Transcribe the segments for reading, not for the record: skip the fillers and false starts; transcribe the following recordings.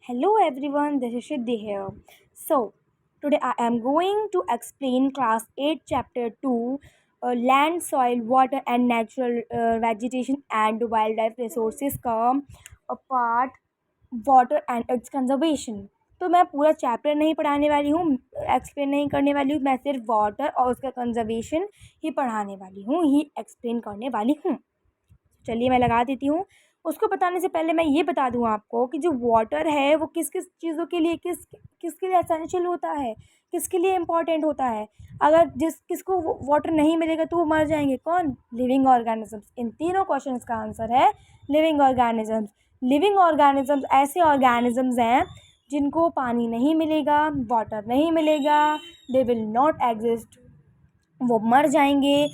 Hello everyone, this is Siddhi here. So, today I am going to explain class 8 chapter 2 land, soil, water and natural vegetation and wildlife resources का part water and its conservation. तो मैं पूरा chapter नहीं पढ़ाने वाली हूँ, explain नहीं करने वाली हूँ, मैं सिर्फ वाटर और उसका कंजर्वेशन ही पढ़ाने वाली हूँ, ही एक्सप्लेन करने वाली हूँ। चलिए मैं लगा देती हूँ। उसको बताने से पहले मैं ये बता दूँ आपको कि जो वाटर है वो किस किस चीज़ों के लिए किसके लिए एसेंशियल होता है, किसके लिए इम्पॉर्टेंट होता है। अगर किसको वाटर नहीं मिलेगा तो वो मर जाएंगे। कौन? Living organisms. इन तीनों क्वेश्चंस का आंसर है लिविंग ऑर्गेनिजम्स। लिविंग ऑर्गेनिजम्स ऐसे ऑर्गेनिजम्स हैं जिनको पानी नहीं मिलेगा, वाटर नहीं मिलेगा, दे विल नॉट एग्जिस्ट, वो मर जाएंगे।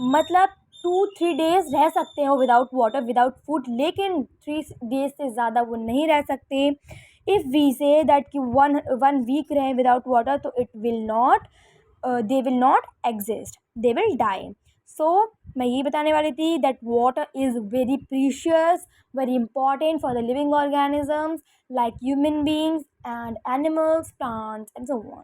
मतलब 2-3 डेज रह सकते हैं वो विदाउट वाटर विदाउट फूड, लेकिन 3 डेज से ज़्यादा वो नहीं रह सकते। इफ़ वी से दैट कि वन वन वीक रहें विदाउट वाटर तो it will not they will not exist, they will die. So मैं ये बताने वाली थी that water is very precious, very important for the living organisms like human beings and animals, plants and so on.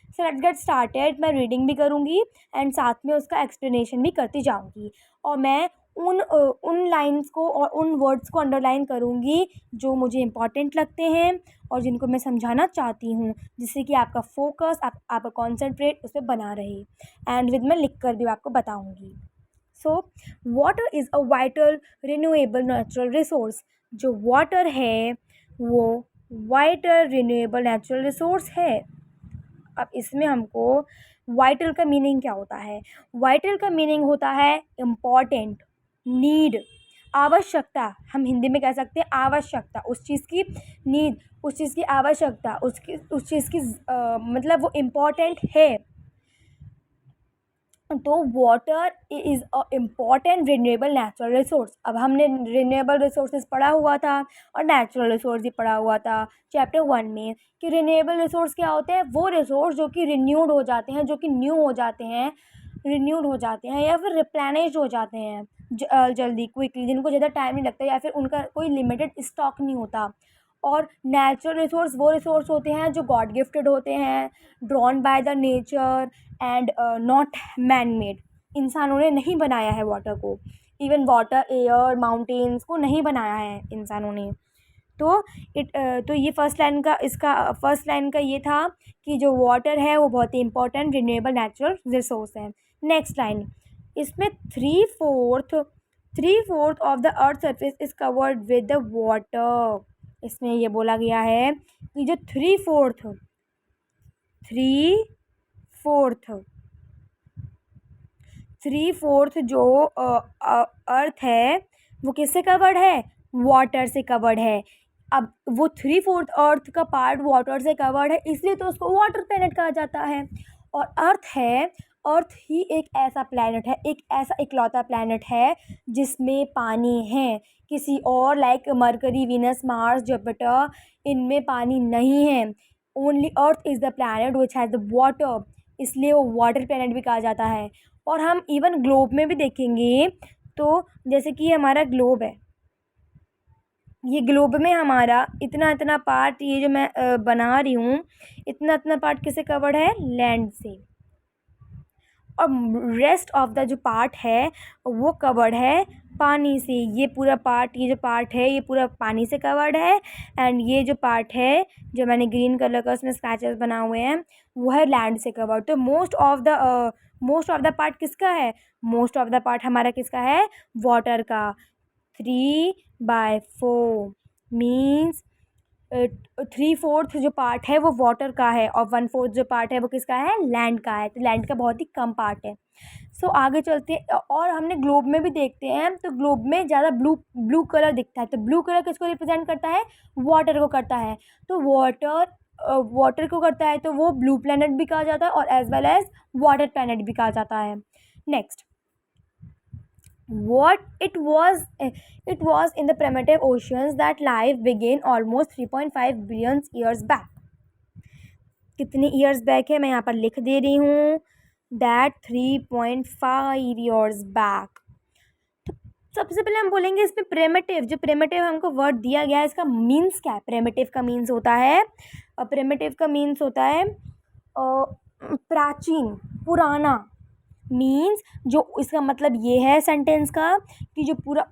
So let's get started. मैं reading भी करूँगी and साथ में उसका एक्सप्लेनेशन भी करती जाऊँगी, और मैं उन लाइन्स को और उन वर्ड्स को अंडरलाइन करूँगी जो मुझे इम्पॉर्टेंट लगते हैं और जिनको मैं समझाना चाहती हूँ, जिससे कि आपका फोकस, आपका कॉन्सेंट्रेट उस पर बना रहे। एंड विद मैं लिख कर भी आपको बताऊँगी। So water is a vital renewable natural resource. जो वाटर है वो वाइटल रिन्यूएबल नेचुरल रिसोर्स है। अब इसमें हमको वाइटल का मीनिंग क्या होता है? वाइटल का मीनिंग होता है इम्पॉर्टेंट, नीड, आवश्यकता। हम हिंदी में कह सकते हैं आवश्यकता, उस चीज़ की नीड, उस चीज़ की आवश्यकता, उस चीज़ की मतलब वो इम्पॉर्टेंट है। तो water is a important renewable natural resource. अब हमने रिन्यूएबल रिसोर्सेज पढ़ा हुआ था और नेचुरल रिसोर्स भी पढ़ा हुआ था चैप्टर 1 में कि रिन्यूएबल रिसोर्स क्या होते हैं? वो रिसोर्स जो कि रिन्यूड हो जाते हैं, जो कि न्यू हो जाते हैं, रिन्यूड हो जाते हैं या फिर रिप्लेनिश हो जाते हैं जल्दी, क्विकली, जिनको ज़्यादा टाइम नहीं लगता या फिर उनका कोई लिमिटेड स्टॉक नहीं होता। और नेचुरल रिसोर्स वो रिसोर्स होते हैं जो गॉड गिफ्टेड होते हैं, drawn by the nature and not man made. इंसानों ने नहीं बनाया है वाटर को, इवन वाटर, एयर, माउंटेन्स को नहीं बनाया है इंसानों ने। तो तो ये फर्स्ट लाइन का ये था कि जो वाटर है वो बहुत ही इंपॉर्टेंट रिन्यूएबल नेचुरल रिसोर्स है। नेक्स्ट लाइन, इसमें three fourth of the earth surface is covered with the water. इसमें ये बोला गया है कि जो थ्री फोर्थ थ्री फोर्थ जो अर्थ है वो किससे कवर्ड है? वाटर से कवर्ड है। अब वो 3/4 अर्थ का पार्ट वाटर से कवर्ड है, इसलिए तो उसको वाटर प्लैनेट कहा जाता है। और अर्थ ही एक ऐसा प्लैनेट है, एक ऐसा इकलौता प्लैनेट है जिसमें पानी है। किसी और like mercury, Venus, Mars, Jupiter, इनमें पानी नहीं है। Only earth is the planet which has the water, इसलिए वो वाटर प्लैनेट भी कहा जाता है। और हम इवन ग्लोब में भी देखेंगे तो जैसे कि हमारा ग्लोब है, ये ग्लोब में हमारा इतना इतना पार्ट, ये जो मैं बना रही हूँ, इतना इतना पार्ट किससे कवर्ड है? लैंड से। और रेस्ट ऑफ द जो पार्ट है वो कवर्ड है पानी से। ये पूरा पार्ट, ये जो पार्ट है ये पूरा पानी से कवर्ड है। एंड ये जो पार्ट है जो मैंने ग्रीन कलर का उसमें स्केचेस बना हुए हैं वो है लैंड से कवर्ड। तो मोस्ट ऑफ द पार्ट किसका है? मोस्ट ऑफ द पार्ट हमारा किसका है? वाटर का। 3/4 मीन्स 3/4 जो पार्ट है वो वाटर का है और 1/4 जो पार्ट है वो किसका है? लैंड का है। तो लैंड का बहुत ही कम पार्ट है। सो आगे चलते हैं, और हमने ग्लोब में भी देखते हैं तो ग्लोब में ज़्यादा ब्लू ब्लू कलर दिखता है। तो ब्लू कलर किसको रिप्रेजेंट करता है? वाटर को करता है। तो वाटर को करता है तो वो ब्लू प्लैनेट भी कहा जाता है और as well as water planet भी कहा जाता है। Next, what it was in the primitive oceans that life began almost 3.5 billion years back। कितने ईयर्स बैक है मैं यहाँ पर लिख दे रही हूँ, दैट 3.5 ईयर्स बैक। सबसे पहले हम बोलेंगे इसमें प्रिमिटिव, जो प्रिमिटिव हमको वर्ड दिया गया है इसका मीन्स क्या है। प्रिमिटिव का मीन्स होता है प्राचीन, पुराना। मीन्स जो इसका मतलब ये है सेंटेंस का कि जो पूरा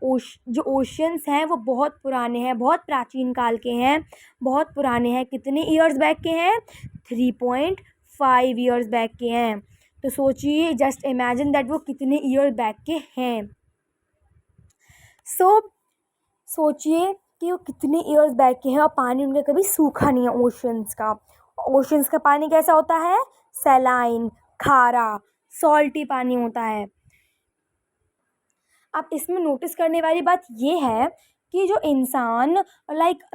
जो ओशंस हैं वो बहुत पुराने हैं, बहुत प्राचीन काल के हैं, बहुत पुराने हैं। कितने ईयर्स बैक के हैं? 3.5 ईयर्स बैक के हैं। तो सोचिए, जस्ट इमेजिन दैट वो कितने ईयर्स बैक के हैं। सोचिए कि वो कितने ईयर्स बैक के हैं और पानी उनका कभी सूखा नहीं है। ओशंस का पानी कैसा होता है? सैलाइन, खारा, सॉल्टी पानी होता है। अब इसमें नोटिस करने वाली बात ये है कि जो इंसान,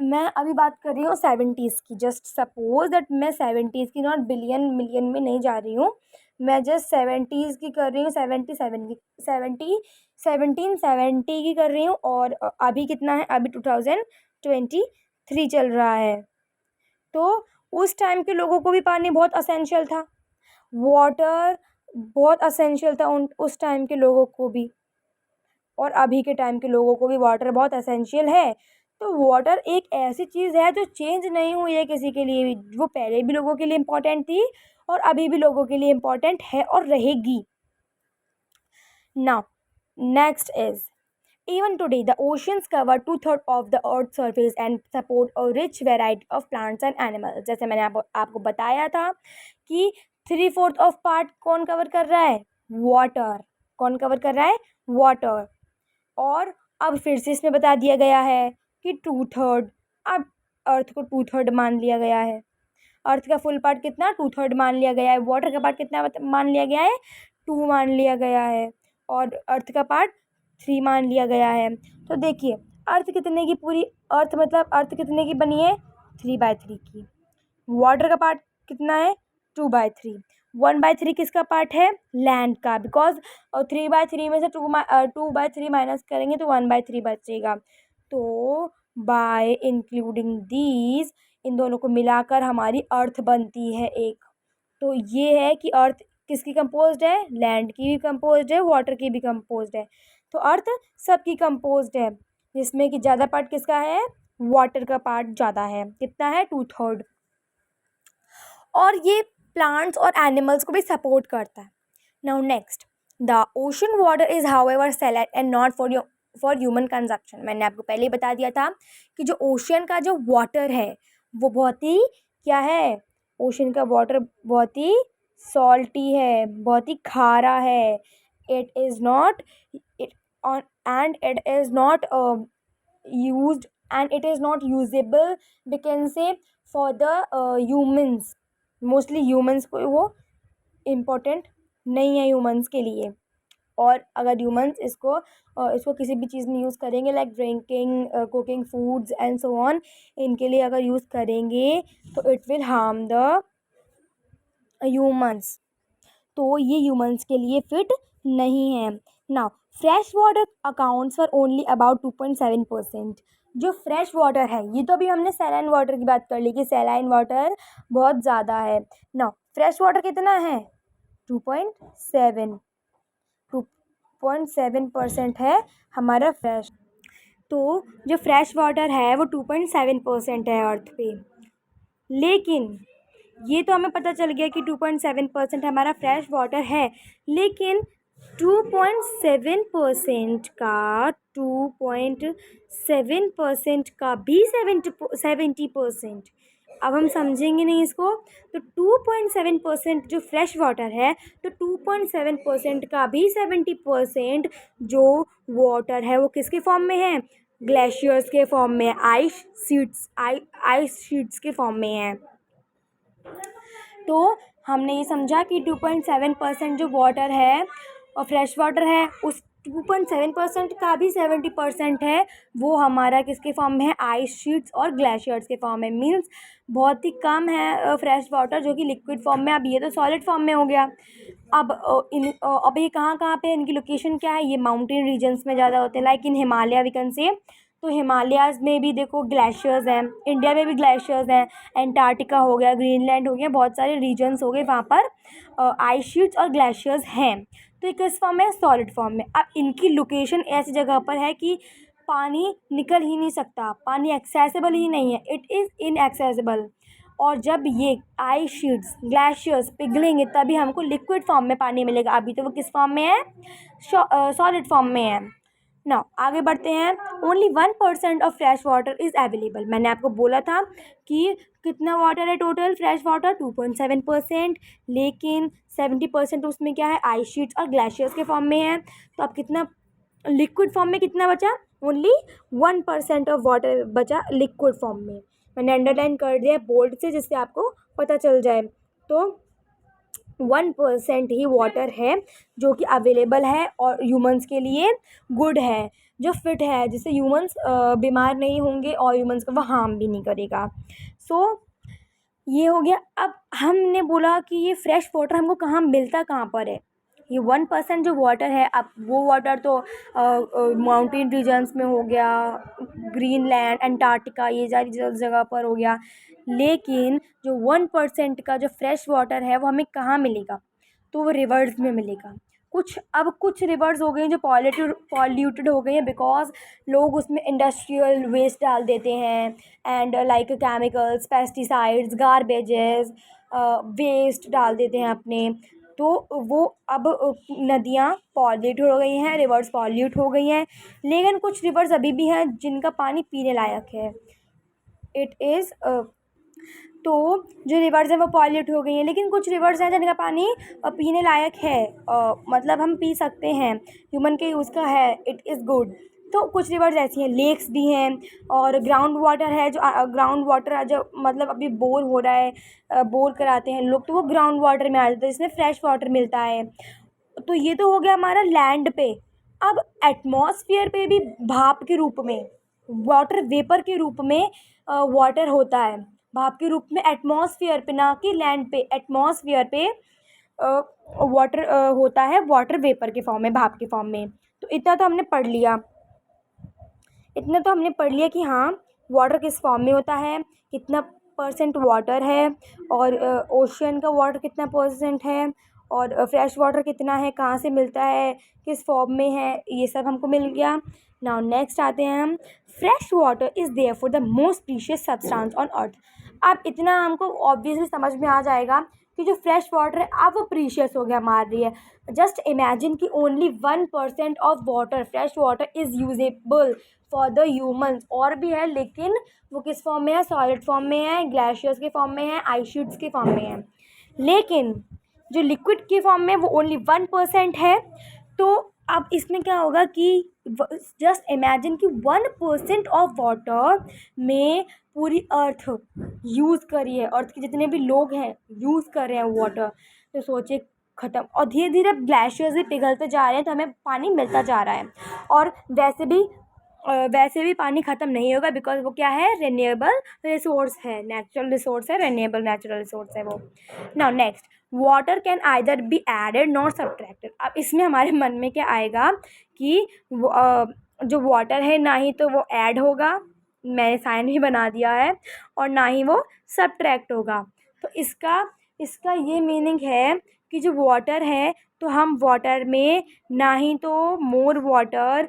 मैं अभी बात कर रही हूँ 70s की, जस्ट सपोज दैट मैं 70s की, नॉट बिलियन मिलियन में नहीं जा रही हूँ, मैं जस्ट 70s की कर रही हूँ, 1770 की कर रही हूँ। और अभी कितना है? अभी 2023 चल रहा है। तो उस टाइम के लोगों को भी पानी बहुत असेंशियल था, वाटर बहुत असेंशियल था उस टाइम के लोगों को भी, और अभी के टाइम के लोगों को भी वाटर बहुत असेंशियल है। तो वाटर एक ऐसी चीज़ है जो चेंज नहीं हुई है किसी के लिए भी। वो पहले भी लोगों के लिए इम्पोर्टेंट थी और अभी भी लोगों के लिए इम्पोर्टेंट है और रहेगी। Now next is, even today the oceans cover 2/3 of the earth's surface and support a rich variety of plants and animals। जैसे मैंने आपको बताया था कि 3/4 ऑफ पार्ट कौन कवर कर रहा है? वाटर। कौन कवर कर रहा है? वाटर। और अब फिर से इसमें बता दिया गया है कि 2/3, अब अर्थ को 2/3 मान लिया गया है। अर्थ का फुल पार्ट कितना? 2/3 मान लिया गया है। वाटर का पार्ट कितना मान लिया गया है? 2 मान लिया गया है। और अर्थ का पार्ट 3 मान लिया गया है। तो देखिए, अर्थ कितने की पूरी, अर्थ कितने की बनी है? 3/3 की। वाटर का पार्ट कितना है? 2/3। 1/3 किसका पार्ट है? लैंड का, बिकॉज 3/3 में से 2/3 माइनस करेंगे तो 1/3 बचेगा। तो बाय इंक्लूडिंग दीज, इन दोनों को मिलाकर हमारी अर्थ बनती है एक। तो ये है कि अर्थ किसकी कंपोज्ड है? लैंड की भी कंपोज्ड है, वाटर की भी कंपोज्ड है। तो अर्थ सबकी कंपोज्ड है, जिसमें कि ज़्यादा पार्ट किसका है? वाटर का पार्ट ज़्यादा है। कितना है? 2/3। और ये प्लांट्स और एनिमल्स को भी सपोर्ट करता है। Now next, the ocean water is however saline and not for human consumption. मैंने आपको पहले ही बता दिया था कि जो ओशन का जो वाटर है वो बहुत ही क्या है? ओशन का वाटर बहुत ही सॉल्टी है, बहुत ही खारा है। It is not and it is not used and it is not usable, we can say, for the humans। Mostly humans को वो इम्पोर्टेंट नहीं है ह्यूमंस के लिए। और अगर ह्यूमंस इसको किसी भी चीज़ में यूज़ करेंगे, like drinking, cooking foods and so on, इनके लिए अगर यूज़ करेंगे तो it will harm the humans. तो ये ह्यूमंस के लिए फिट नहीं है। Now fresh water accounts for only about 2.7%। जो फ्रेश वाटर है, ये तो अभी हमने सैलाइन वाटर की बात कर ली कि सैलाइन वाटर बहुत ज़्यादा है। नाउ फ्रेश वाटर कितना है? 2.7% है हमारा फ्रेश। तो जो फ्रेश वाटर है वो 2.7% है अर्थ पे। लेकिन ये तो हमें पता चल गया कि 2.7% हमारा फ्रेश वाटर है, लेकिन 2.7% का भी 70%। अब हम समझेंगे नहीं इसको। तो 2.7% जो फ्रेश वाटर है, तो 2.7% का भी 70% जो वाटर है वो किसके फॉर्म में है? ग्लेशियर्स के फॉर्म में, आइस शीट्स के फॉर्म में है। तो हमने ये समझा कि 2.7% जो वाटर है और फ्रेश वाटर है, उस 2.7% का भी 70% है वो हमारा किसके फॉर्म में है? आइस शीट्स और ग्लेशियर्स के फॉर्म में। मीन्स बहुत ही कम है फ्रेश वाटर जो कि लिक्विड फॉर्म में। अब ये तो सॉलिड फॉर्म में हो गया। अब ये कहाँ पे, इनकी लोकेशन क्या है? ये माउंटेन रीजन्स में ज़्यादा होते हैं, like in Himalaya we can say. तो हिमालयाज़ में भी देखो ग्लेशियर्स हैं, इंडिया में भी ग्लेशियर्स हैं, एंटार्क्टिका हो गया, ग्रीनलैंड हो गया, बहुत सारे रीजन्स हो गए, वहाँ पर आइस शीट्स और ग्लेशियर्स हैं। तो ये किस फॉर्म में है, सॉलिड फॉर्म में। अब इनकी लोकेशन ऐसी जगह पर है कि पानी निकल ही नहीं सकता, पानी एक्सेसिबल ही नहीं है, इट इज़ इनएक्सेसिबल। और जब ये आइस शीट्स ग्लेशियर्स पिघलेंगे तभी हमको लिक्विड फॉर्म में पानी मिलेगा। अभी तो वो किस फॉर्म में है, सॉलिड फॉर्म में है ना। आगे बढ़ते हैं। Only 1% of fresh water is available. मैंने आपको बोला था कि कितना वाटर है टोटल फ्रेश वाटर, 2.7%, लेकिन 70% उसमें क्या है, आइस शीट्स और ग्लेशियर्स के फॉर्म में है। तो अब कितना लिक्विड फॉर्म में कितना बचा, ओनली 1% ऑफ वाटर बचा लिक्विड फॉर्म में। मैंने अंडरलाइन कर दिया बोल्ड से, जिससे आपको पता चल जाए। तो 1% ही वाटर है जो कि अवेलेबल है और ह्यूमंस के लिए गुड है, जो फिट है, जिससे ह्यूमंस बीमार नहीं होंगे और ह्यूमंस को वो हार्म भी नहीं करेगा। सो ये हो गया। अब हमने बोला कि ये फ्रेश वाटर हमको कहाँ मिलता, कहाँ पर है। ये 1% जो वाटर है, अब वो वाटर तो माउंटेन रीजन्स में हो गया, ग्रीनलैंड, अंटार्कटिका, ये सारी जगह पर हो गया। लेकिन जो 1% का जो फ्रेश वाटर है वो हमें कहाँ मिलेगा, तो वो रिवर्स में मिलेगा। कुछ रिवर्स हो गए जो पॉल्यूटेड हो गए हैं, बिकॉज लोग उसमें इंडस्ट्रियल वेस्ट डाल देते हैं, and like chemicals, pesticides, garbages, waste डाल देते हैं अपने। तो वो अब नदियाँ पॉल्यूटेड हो गई हैं, रिवर्स पॉल्यूट हो गई हैं। लेकिन कुछ रिवर्स अभी भी हैं जिनका पानी पीने लायक है। इट इज़ तो जो रिवर्स हैं वो पॉल्यूट हो गई हैं, लेकिन कुछ रिवर्स हैं जिनका पानी पीने लायक है, मतलब हम पी सकते हैं, ह्यूमन के यूज़ का है, इट इज़ गुड। तो कुछ रिवर्स ऐसी हैं, लेक्स भी हैं, और ग्राउंड वाटर है जो ग्राउंड वाटर जो मतलब अभी बोर हो रहा है, बोर कराते हैं लोग, तो वो ग्राउंड वाटर में आ जाता है, जिसमें फ्रेश वाटर मिलता है। तो ये तो हो गया हमारा लैंड पे। अब एटमॉस्फेयर पे भी भाप के रूप में, वाटर वेपर के रूप में वाटर होता है, भाप के रूप में एटमॉस्फेयर पे, ना कि लैंड पे, एटमॉस्फेयर पे वाटर होता है, वाटर वेपर के फॉर्म में, भाप के फॉर्म में। तो इतना तो हमने पढ़ लिया, इतना तो हमने पढ़ लिया कि हाँ वाटर किस फॉर्म में होता है, कितना परसेंट वाटर है, और ओशियन का वाटर कितना परसेंट है, और फ्रेश वाटर कितना है, कहाँ से मिलता है, किस फॉर्म में है, ये सब हमको मिल गया। नाउ नेक्स्ट आते हैं हम। Fresh water is there for the most precious substance on earth. अब इतना हमको ऑब्वियसली समझ में आ जाएगा कि जो फ्रेश वाटर है अब वो प्रीशियस हो गया हमारे लिए। जस्ट इमेजिन कि only 1% of water, fresh water, is usable for the humans. और भी है, लेकिन वो किस फॉर्म में है, सॉलिड फॉर्म में है, ग्लेशियर्स के फॉर्म में है, आइस शीट्स के फॉर्म में है। लेकिन जो लिक्विड के फॉर्म में वो ओनली 1% है। तो अब इसमें क्या होगा कि जस्ट इमेजिन कि 1% ऑफ वाटर में पूरी अर्थ यूज़ करिए, अर्थ के जितने भी लोग हैं यूज़ कर रहे हैं वाटर। तो सोचिए ख़त्म, और धीरे धीरे ग्लेशियर्स भी पिघलते जा रहे हैं, तो हमें पानी मिलता जा रहा है। और वैसे भी पानी ख़त्म नहीं होगा, बिकॉज वो क्या है, रिन्यूएबल रिसोर्स है, नेचुरल रिसोर्स है, रिन्यूएबल नेचुरल रिसोर्स है वो। Now next, water can either be added not subtracted. अब इसमें हमारे मन में क्या आएगा कि जो वाटर है ना ही तो वो ऐड होगा, मैंने साइन भी बना दिया है, और ना ही वो सब्ट्रैक्ट होगा। तो इसका इसका ये मीनिंग है कि जो वाटर है, तो हम वाटर में ना ही तो मोर वाटर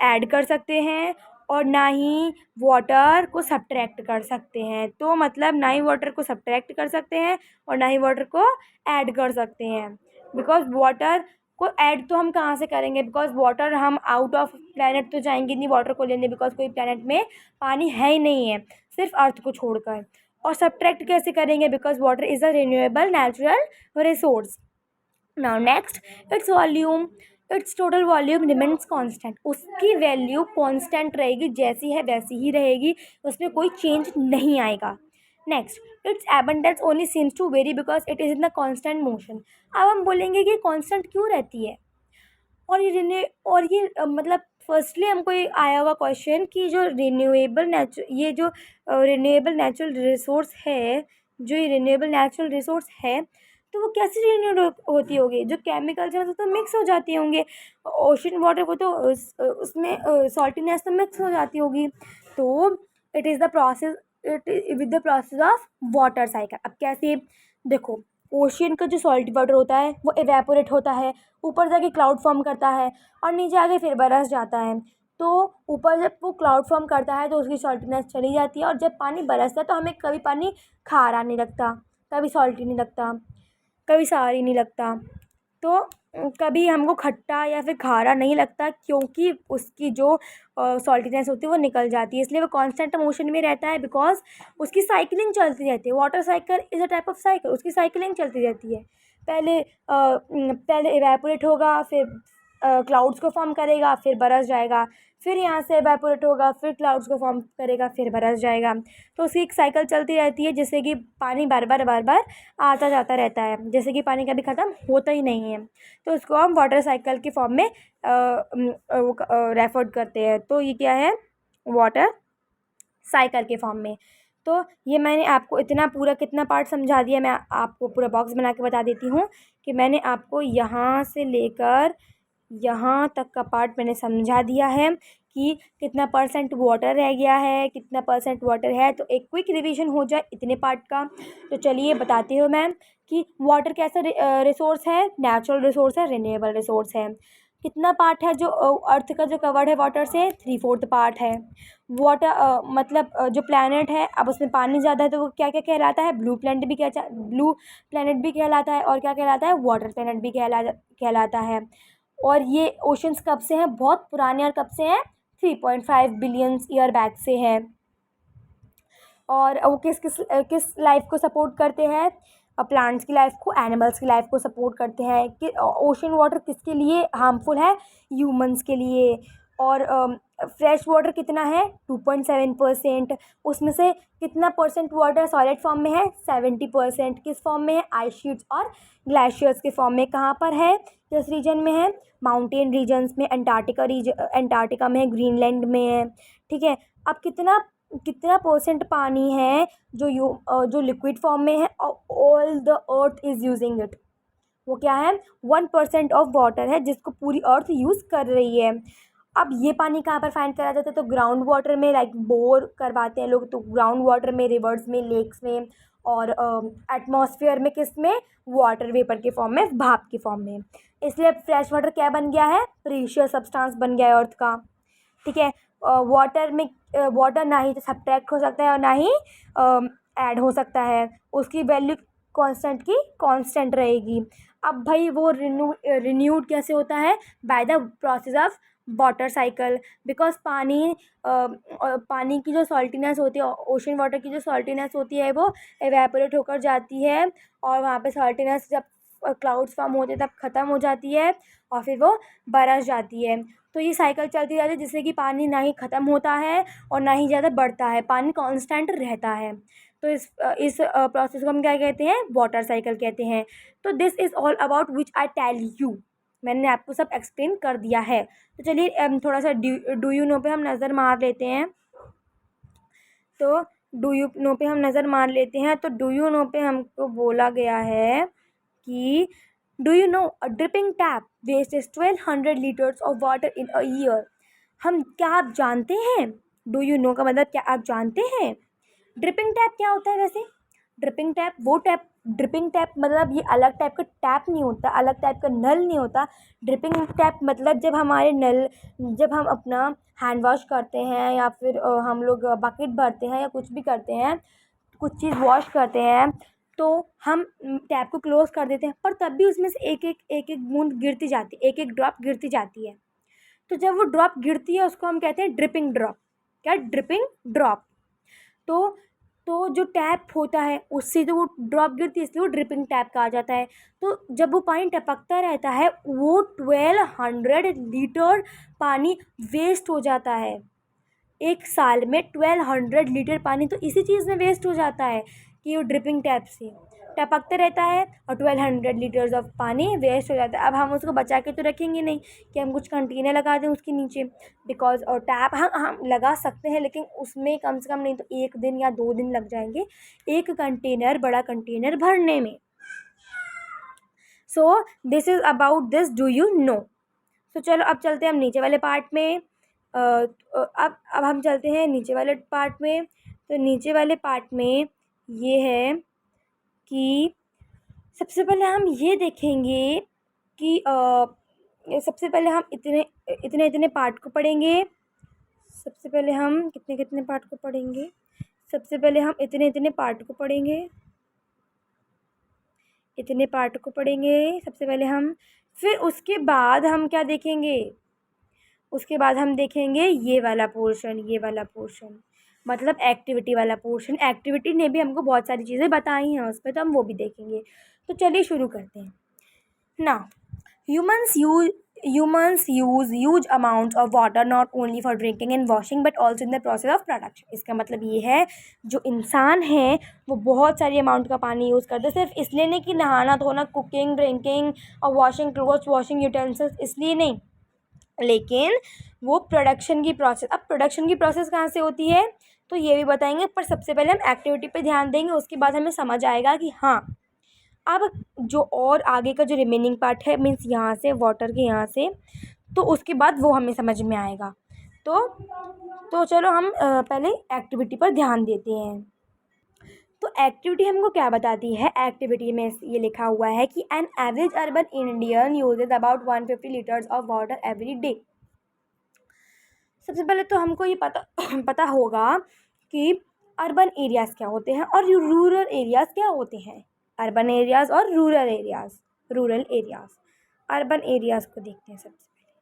ऐड कर सकते हैं, और ना ही वाटर को सब्ट्रैक्ट कर सकते हैं। तो मतलब ना ही वाटर को सब्ट्रैक्ट कर सकते हैं और ना ही वाटर को ऐड कर सकते हैं, बिकॉज वाटर को ऐड तो हम कहाँ से करेंगे, बिकॉज वाटर हम आउट ऑफ प्लेनेट तो जाएंगे नहीं वाटर को लेने, बिकॉज कोई प्लेनेट में पानी है ही नहीं है, सिर्फ अर्थ को छोड़कर। और सब्ट्रैक्ट कैसे करेंगे, because water is a renewable natural resource. Now next, its volume, it's total volume remains constant. उसकी वैल्यू कांस्टेंट रहेगी, जैसी है वैसी ही रहेगी, उसमें कोई चेंज नहीं आएगा। Next, it's abundance only seems to very because it is in the constant motion. अब हम बोलेंगे कि कांस्टेंट क्यों रहती है, और ये मतलब फर्स्टली हमको ये आया होगा क्वेश्चन कि जो रिन्यूएबल नेचुरल रिसोर्स है, जो ये रिन्यूएबल नेचुरल रिसोर्स है, तो वो कैसे रिन्यू होती होगी, जो केमिकल्स हैं तो मिक्स हो जाती होंगे, ओशन वाटर वो तो उसमें सॉल्टीनेस तो मिक्स हो जाती होगी। तो it is the process, it with the process of water cycle. अब कैसे, देखो ओशियन का जो सॉल्टी वाटर होता है वो एवेपोरेट होता है, ऊपर जाके क्लाउड फॉर्म करता है और नीचे आके फिर बरस जाता है। तो ऊपर जब वो क्लाउड फॉर्म करता है तो उसकी सॉल्टीनेस चली जाती है, और जब पानी बरसता है तो हमें कभी पानी खारा नहीं लगता, कभी सॉल्टी नहीं लगता, कभी सार ही नहीं लगता। तो कभी हमको खट्टा या फिर खारा नहीं लगता, क्योंकि उसकी जो सॉल्टीनेस होती है वो निकल जाती है, इसलिए वो कांस्टेंट मोशन में रहता है, बिकॉज उसकी साइकिलिंग चलती रहती है। Water cycle is a type of cycle, उसकी साइकिलिंग चलती रहती है। पहले इवेपोरेट होगा, फिर क्लाउड्स को फॉर्म करेगा, फिर बरस जाएगा, फिर यहाँ से इवेपोरेट होगा, फिर क्लाउड्स को फॉर्म करेगा, फिर बरस जाएगा। तो उसकी एक साइकिल चलती रहती है, जिससे कि पानी बार बार आता जाता रहता है, जैसे कि पानी कभी ख़त्म होता ही नहीं है। तो उसको हम वाटर साइकिल के फॉर्म में रेफर करते हैं। तो ये क्या है, वाटर साइकिल के फॉर्म में। तो ये मैंने आपको इतना पूरा कितना पार्ट समझा दिया, मैं आपको पूरा बॉक्स बना के बता देती हूँ कि मैंने आपको यहाँ से लेकर यहाँ तक का पार्ट मैंने समझा दिया है कि कितना परसेंट वाटर रह गया है, कितना परसेंट वाटर है। तो एक क्विक रिवीजन हो जाए इतने पार्ट का। तो चलिए बताती हूँ मैं कि वाटर कैसा रिसोर्स है, नेचुरल रिसोर्स है, रिन्यूएबल रिसोर्स है। कितना पार्ट है जो अर्थ का जो कवर्ड है वाटर से, 3/4 पार्ट है। वाटर मतलब जो प्लैनेट है, अब उसमें पानी ज़्यादा है तो वो क्या क्या कहलाता है, ब्लू प्लैनेट भी कहलाता है, और क्या कहलाता है, वाटर प्लैनेट भी कहलाता है। और ये ओशंस कब से हैं, बहुत पुराने, और कब से हैं, 3.5 बिलियंस ईयर बैक से हैं। और वो किस लाइफ को सपोर्ट करते हैं, प्लांट्स की लाइफ को, एनिमल्स की लाइफ को सपोर्ट करते हैं। कि ओशन वाटर किसके लिए हार्मफुल है, ह्यूमंस के लिए। और फ्रेश वाटर कितना है, 2.7%। उसमें से कितना परसेंट वाटर सॉलिड फॉर्म में है, 70%। किस फॉर्म में है, आइस शीट्स और ग्लेशियर्स के फॉर्म में। कहाँ पर है, किस रीजन में है, माउंटेन रीजन्स में, अंटार्कटिका में है, ग्रीनलैंड में है। ठीक है। अब कितना कितना परसेंट पानी है जो लिक्विड फॉर्म में है, all the earth is using it, वो क्या है, 1% ऑफ वाटर है जिसको पूरी अर्थ यूज़ कर रही है। अब ये पानी कहाँ पर फाइंड करा जाता है, तो ग्राउंड वाटर में, लाइक बोर करवाते हैं लोग, तो ग्राउंड वाटर में, रिवर्स में, लेक्स में, और एटमॉस्फेयर में, किस में, वाटर वेपर के फॉर्म में, भाप के फॉर्म में। इसलिए फ्रेश वाटर क्या बन गया है, प्रीशियस सब्सटेंस बन गया है अर्थ का। ठीक है। वाटर में वाटर ना ही तो सब्ट्रैक्ट हो सकता है और ना ही ऐड हो सकता है, उसकी वैल्यू कांस्टेंट की कांस्टेंट रहेगी। अब भाई वो रिन्यूड कैसे होता है, by the process of water cycle. Because पानी की जो सॉल्टीनेस होती है, ओशन वाटर की जो सॉल्टीनेस होती है, वो एवेपोरेट होकर जाती है, और वहाँ पे सॉल्टीनेस जब क्लाउड्स फॉर्म होते हैं तब ख़त्म हो जाती है, और फिर वो बरस जाती है। तो ये साइकिल चलती रहती है, जिससे कि पानी ना ही ख़त्म होता है और ना ही ज़्यादा बढ़ता है, पानी कांस्टेंट रहता है। तो इस प्रोसेस को हम क्या कहते हैं, वाटर साइकिल कहते हैं। तो this is all about which I tell you, मैंने आपको सब एक्सप्लेन कर दिया है। तो चलिए थोड़ा सा डू यू नो पे हम नज़र मार लेते हैं। तो डू यू नो पे हम नज़र मार लेते हैं। तो डू यू नो पे हमको बोला गया है कि do you know a dripping tap wastage 1200 litres of water in a year. क्या आप जानते हैं, डू यू नो का मतलब क्या आप जानते हैं, ड्रिपिंग टैप क्या होता है वैसे। ड्रिपिंग टैप मतलब ये अलग टाइप का टैप नहीं होता, अलग टाइप का नल नहीं होता। ड्रिपिंग टैप मतलब जब हम अपना हैंड वॉश करते हैं, या फिर हम लोग बकेट भरते हैं, या कुछ भी करते हैं, कुछ चीज़ वॉश करते हैं, तो हम टैप को क्लोज़ कर देते हैं, पर तब भी उसमें से एक एक बूंद गिरती जाती है, एक एक ड्रॉप गिरती जाती है। तो जब वो ड्रॉप गिरती है उसको हम कहते हैं ड्रिपिंग ड्रॉप। क्या, ड्रिपिंग ड्रॉप। तो तो जो टैप होता है उससे जो वो ड्रॉप गिरती है, इसलिए वो ड्रिपिंग टैप कहा जाता है। तो जब वो पानी टपकता रहता है, वो 1200 लीटर पानी वेस्ट हो जाता है। एक साल में 1200 लीटर पानी तो इसी चीज़ में वेस्ट हो जाता है, कि वो ड्रिपिंग टैप से टपकते रहता है, और 1200 लीटर्स ऑफ पानी वेस्ट हो जाता है। अब हम उसको बचा के तो रखेंगे नहीं कि हम कुछ कंटेनर लगा दें उसके नीचे, बिकॉज और टैप हम लगा सकते हैं, लेकिन उसमें कम से कम नहीं तो 1 दिन या 2 दिन लग जाएंगे एक कंटेनर, बड़ा कंटेनर भरने में। सो this is about this do you know. तो चलो अब चलते हैं हम नीचे वाले पार्ट में। अब हम चलते हैं नीचे वाले पार्ट में। तो नीचे वाले पार्ट में ये है कि सबसे पहले हम ये देखेंगे कि सबसे पहले हम इतने इतने इतने पार्ट को पढ़ेंगे। सबसे पहले हम कितने कितने पार्ट को पढ़ेंगे? सबसे पहले हम इतने इतने पार्ट को पढ़ेंगे, इतने पार्ट को पढ़ेंगे सबसे पहले हम। फिर उसके बाद हम क्या देखेंगे? उसके बाद हम देखेंगे ये वाला पोर्शन, ये वाला पोर्शन मतलब एक्टिविटी वाला पोर्शन। एक्टिविटी ने भी हमको बहुत सारी चीज़ें बताई हैं उसमें, तो हम वो भी देखेंगे। तो चलिए शुरू करते हैं ना। Humans use huge amounts of water not only for drinking and washing but also in the process of production। इसका मतलब ये है जो इंसान है वो बहुत सारी अमाउंट का पानी यूज़ करते हैं, सिर्फ इसलिए नहीं कि नहाना धोना, कुकिंग, ड्रिंकिंग और वॉशिंग क्लोथ्स, वॉशिंग यूटेंसिल्स, इसलिए नहीं, लेकिन वो प्रोडक्शन की प्रोसेस। अब प्रोडक्शन की प्रोसेस कहाँ से होती है तो ये भी बताएंगे, पर सबसे पहले हम एक्टिविटी पे ध्यान देंगे। उसके बाद हमें समझ आएगा कि हाँ, अब जो और आगे का जो रिमेनिंग पार्ट है, मीन्स यहाँ से वाटर के यहाँ से, तो उसके बाद वो हमें समझ में आएगा। तो चलो हम पहले एक्टिविटी पर ध्यान देते हैं। तो एक्टिविटी हमको क्या बताती है? एक्टिविटी में ये लिखा हुआ है कि an average urban Indian uses about 150 litres of water every day. सबसे पहले तो हमको ये पता होगा कि अर्बन एरियाज़ क्या होते हैं और रूरल एरियाज़ क्या होते हैं। अर्बन एरियाज़ और रूरल एरियाज़। अर्बन एरियाज़ को देखते हैं सबसे पहले।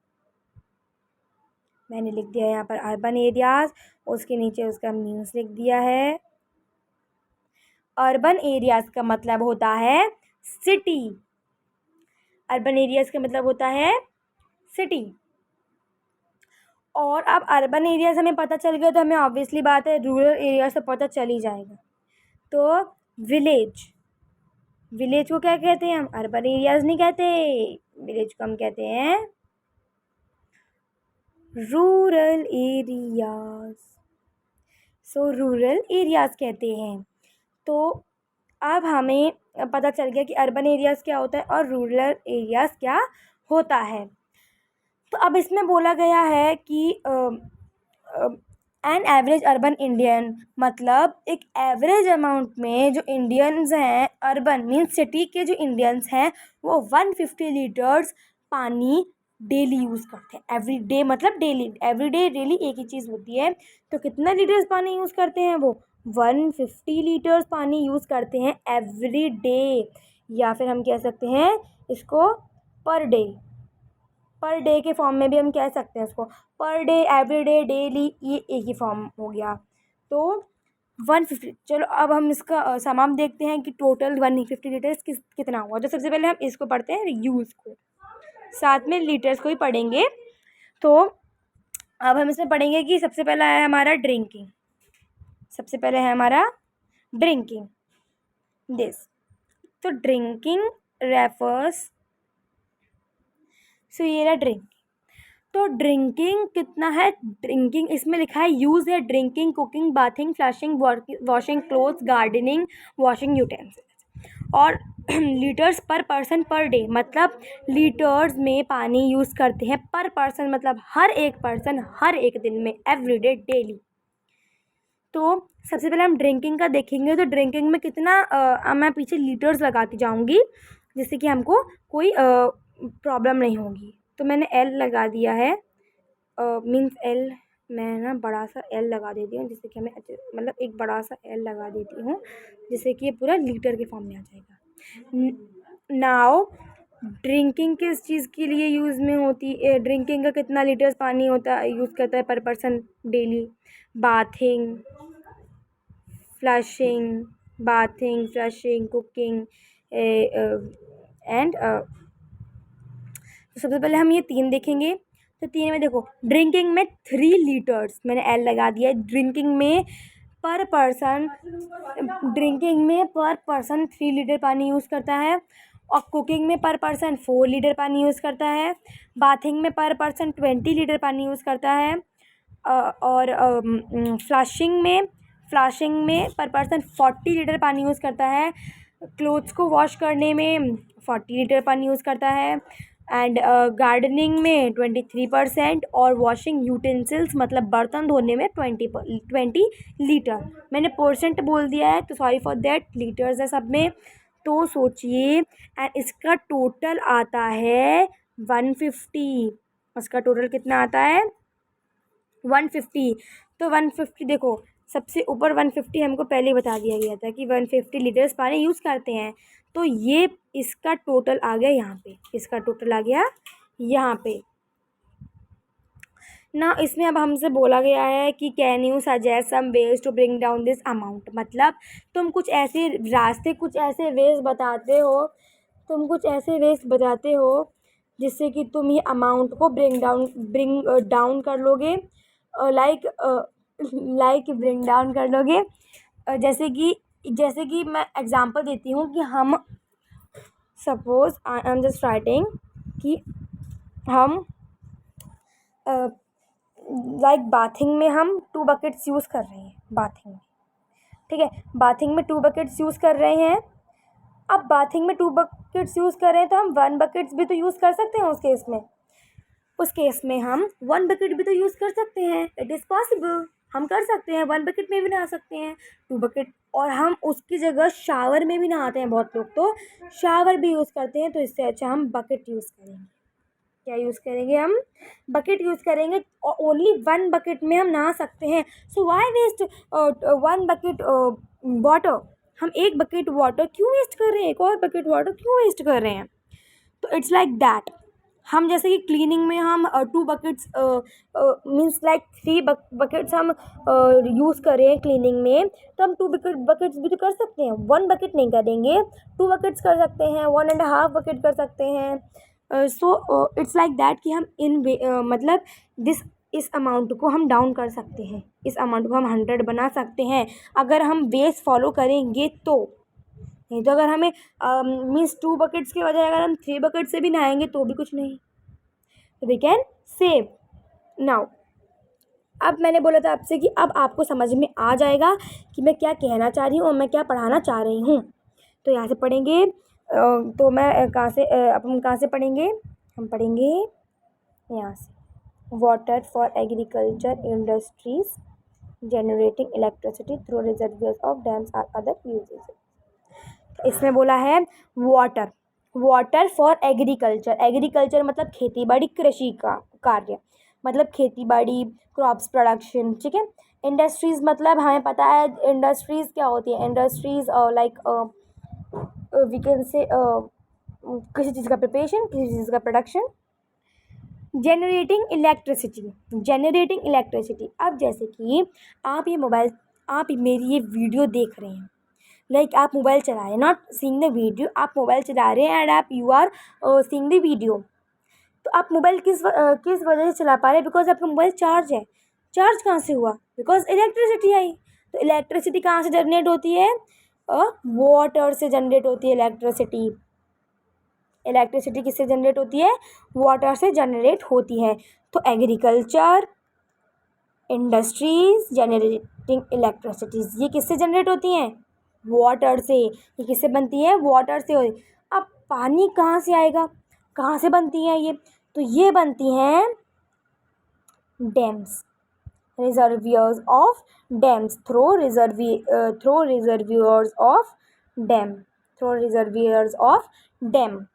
मैंने लिख दिया यहाँ पर अर्बन एरियाज़, उसके नीचे उसका मीन्स लिख दिया है। अर्बन एरियाज़ का मतलब होता है सिटी। अर्बन एरियाज़ का मतलब होता है सिटी। और अब अर्बन एरियाज़ हमें पता चल गया तो हमें ऑब्वियसली बात है रूरल एरिया से पता चल ही जाएगा। तो विलेज को क्या कहते हैं हम? अर्बन एरियाज़ नहीं कहते, विलेज को हम कहते हैं रूरल एरियाज़। सो रूरल एरियाज़ कहते हैं। तो अब हमें पता चल गया कि अर्बन एरियाज़ क्या होता है और रूरल एरियाज़ क्या होता है। तो अब इसमें बोला गया है कि एन एवरेज अर्बन इंडियन, मतलब एक एवरेज अमाउंट में जो इंडियंस हैं, अर्बन मीन्स सिटी के जो इंडियंस हैं, वो 150 लीटर्स पानी डेली यूज़ करते हैं। एवरी डे मतलब डेली, एवरी डे डेली एक ही चीज़ होती है। तो कितना लीटर्स पानी यूज़ करते हैं? वो 150 लीटर्स पानी यूज़ करते हैं एवरी डे, या फिर हम कह सकते हैं इसको पर डे के फॉर्म में भी हम कह सकते हैं उसको। Per day, every day, daily, ये एक ही फॉर्म हो गया। तो 150। चलो अब हम इसका समाप्त देखते हैं कि टोटल 150 लीटर्स कितना हुआ। तो सबसे पहले हम इसको पढ़ते हैं, यूज़ को, साथ में लीटर्स को ही पढ़ेंगे। तो अब हम इसमें पढ़ेंगे कि सबसे पहला है हमारा ड्रिंकिंग। सबसे पहले है हमारा ड्रिंकिंग दिस। तो ड्रिंकिंग रेफर्स, सो ये रहा ड्रिंक। तो ड्रिंकिंग कितना है? ड्रिंकिंग इसमें लिखा है यूज़ है drinking, cooking, bathing, flushing, washing clothes, gardening, washing utensils. और litres per person per day, मतलब लीटर्स में पानी यूज़ करते हैं पर पर्सन, मतलब हर एक पर्सन हर एक दिन में, एवरीडे, डेली। तो सबसे पहले हम ड्रिंकिंग का देखेंगे। तो ड्रिंकिंग में कितना मैं पीछे लीटर्स लगाती जाऊंगी जिससे कि हमको कोई प्रॉब्लम नहीं होगी। तो मैंने एल लगा दिया है, मीन्स एल, मैं ना बड़ा सा एल लगा देती हूँ जिससे कि हमें मतलब एक बड़ा सा एल लगा देती हूँ जिससे कि ये पूरा लीटर के फॉर्म में आ जाएगा। नाउ ड्रिंकिंग किस चीज़ के लिए यूज़ में होती है? ड्रिंकिंग का कितना लीटर्स पानी होता है, यूज़ करता है पर person daily? Bathing, flushing, cooking and तो सबसे पहले हम ये 3 देखेंगे। तो 3 में देखो, ड्रिंकिंग में 3 लीटर्स, मैंने एल लगा दिया है। ड्रिंकिंग में पर पर्सन 3 लीटर पानी यूज़ करता है। और कुकिंग में पर पर्सन 4 लीटर पानी यूज़ करता है। बाथिंग में पर पर्सन 20 लीटर पानी यूज़ करता है। और फ्लशिंग में पर पर्सन 40 लीटर पानी यूज़ करता है। क्लोथ्स को वॉश करने में 40 लीटर पानी यूज़ करता है। एंड गार्डनिंग में 23%। और वॉशिंग यूटेंसिल्स मतलब बर्तन धोने में 20 लीटर। मैंने परसेंट बोल दिया है तो सॉरी फॉर दैट, लीटर्स है सब में। तो सोचिए, एंड इसका टोटल आता है 150। इसका टोटल कितना आता है 150। तो 150 देखो, सबसे ऊपर 150 हमको पहले ही बता दिया गया था कि 150 लीटर्स पानी यूज़ करते हैं। तो ये इसका टोटल आ गया यहाँ पे, इसका टोटल आ गया यहाँ पे ना। इसमें अब हमसे बोला गया है कि can you suggest some ways to bring down this amount. मतलब तुम कुछ ऐसे रास्ते, कुछ ऐसे वेज बताते हो, तुम कुछ ऐसे वेज बताते हो जिससे कि तुम ये अमाउंट को ब्रिंग डाउन कर लोगे, लाइक ब्रिंग डाउन कर लोगे। जैसे कि मैं एग्जांपल देती हूँ कि हम suppose I am just writing कि हम लाइक बाथिंग में हम 2 बकेट्स यूज़ कर रहे हैं बाथिंग में, ठीक है। बाथिंग में 2 बकेट्स यूज़ कर रहे हैं। अब बाथिंग में 2 बकेट्स यूज़ कर रहे हैं तो हम 1 बकेट्स भी तो यूज़ कर सकते हैं उस केस में हम 1 बकेट भी तो यूज़ कर सकते हैं। इट इज़ पॉसिबल, हम कर सकते हैं, 1 बकेट में भी नहा सकते हैं, 2 बकेट। और हम उसकी जगह शावर में भी नहाते हैं, बहुत लोग तो शावर भी यूज़ करते हैं। तो इससे अच्छा हम बकेट यूज़ करेंगे। क्या यूज़ करेंगे हम? बकेट यूज़ करेंगे, और ओनली 1 बकेट में हम नहा सकते हैं। सो वाई वेस्ट 1 बकेट वाटर? हम 1 बकेट वाटर क्यों वेस्ट कर रहे हैं, एक और बकेट वाटर क्यों वेस्ट कर रहे हैं? तो इट्स लाइक दैट। हम जैसे कि क्लीनिंग में हम 2 बकेट्स मीन्स लाइक 3 बकेट्स हम यूज़ करें क्लीनिंग में, तो हम 2 बकेट्स भी तो कर सकते हैं। 1 बकेट नहीं करेंगे, 2 बकेट्स कर सकते हैं, 1.5 बकेट कर सकते हैं। सो इट्स लाइक दैट कि हम मतलब इस अमाउंट को हम डाउन कर सकते हैं, इस अमाउंट को हम 100 बना सकते हैं अगर हम वेज फॉलो करेंगे तो। नहीं तो अगर हमें मीन्स 2 बकेट्स के बजाय अगर हम 3 बकेट से भी नहाएंगे तो भी कुछ नहीं। तो वी कैन सेव। नाउ अब मैंने बोला था आपसे कि अब आपको समझ में आ जाएगा कि मैं क्या कहना चाह रही हूँ और मैं क्या पढ़ाना चाह रही हूँ। तो यहाँ से पढ़ेंगे, तो मैं कहाँ से अब हम कहाँ से पढ़ेंगे? हम पढ़ेंगे यहाँ से, water for agriculture industries generating electricity through reservoirs of dams or other uses. इसमें बोला है वाटर फॉर एग्रीकल्चर मतलब खेती बाड़ी, कृषि का कार्य, मतलब खेती बाड़ी, क्रॉप्स प्रोडक्शन, ठीक है। इंडस्ट्रीज़ मतलब हमें पता है इंडस्ट्रीज़ क्या होती है। इंडस्ट्रीज़ लाइक वी कैन से किसी चीज़ का प्रिपरेशन, किसी चीज़ का प्रोडक्शन। जनरेटिंग इलेक्ट्रिसिटी, अब जैसे कि आप मेरी ये वीडियो देख रहे हैं, लाइक आप मोबाइल चला रहे हैं, नॉट सीइंग द वीडियो, आप मोबाइल चला रहे हैं and you are seeing the video. तो आप मोबाइल किस वजह से चला पा रहे हैं? बिकॉज आपका मोबाइल चार्ज है। चार्ज कहाँ से हुआ? बिकॉज इलेक्ट्रिसिटी आई। तो इलेक्ट्रिसिटी कहाँ से जनरेट होती है? वाटर से जनरेट होती है इलेक्ट्रिसिटी। इलेक्ट्रिसिटी किससे जनरेट होती है? वाटर से जनरेट होती है। तो एग्रीकल्चर इंडस्ट्रीज जनरेटिंग इलेक्ट्रिसिटीज़, ये किससे जनरेट होती हैं? वाटर से। ये किससे बनती है? वाटर से। अब पानी कहाँ से आएगा? कहाँ से बनती हैं ये? तो ये बनती हैं dams, reservoirs of dams, through reservoirs of dam.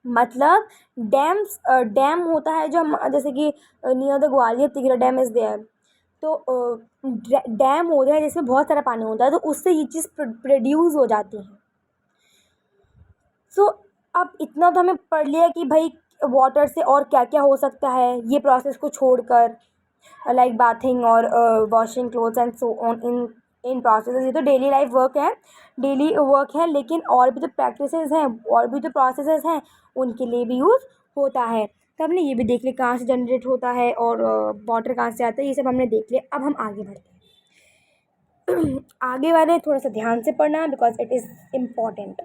मतलब डैम होता है जो हम, जैसे कि near the Gwalior Tigra dam is there. तो डैम होता है जिसमें बहुत सारा पानी होता है, तो उससे ये चीज़ प्रोड्यूस हो जाती है। सो अब इतना तो हमें पढ़ लिया कि भाई वाटर से और क्या क्या हो सकता है ये प्रोसेस को छोड़कर, लाइक बाथिंग और washing clothes and so on in process. ये तो डेली लाइफ वर्क है, लेकिन और भी तो प्रैक्टिसेस हैं, और भी तो प्रोसेसेस हैं, उनके लिए भी यूज़ होता है। तो हमने ये भी देख लिया कहाँ से जनरेट होता है और वाटर कहाँ से आता है, ये सब हमने देख लिया। अब हम आगे बढ़ते हैं। आगे वाले थोड़ा सा ध्यान से पढ़ना because it is important.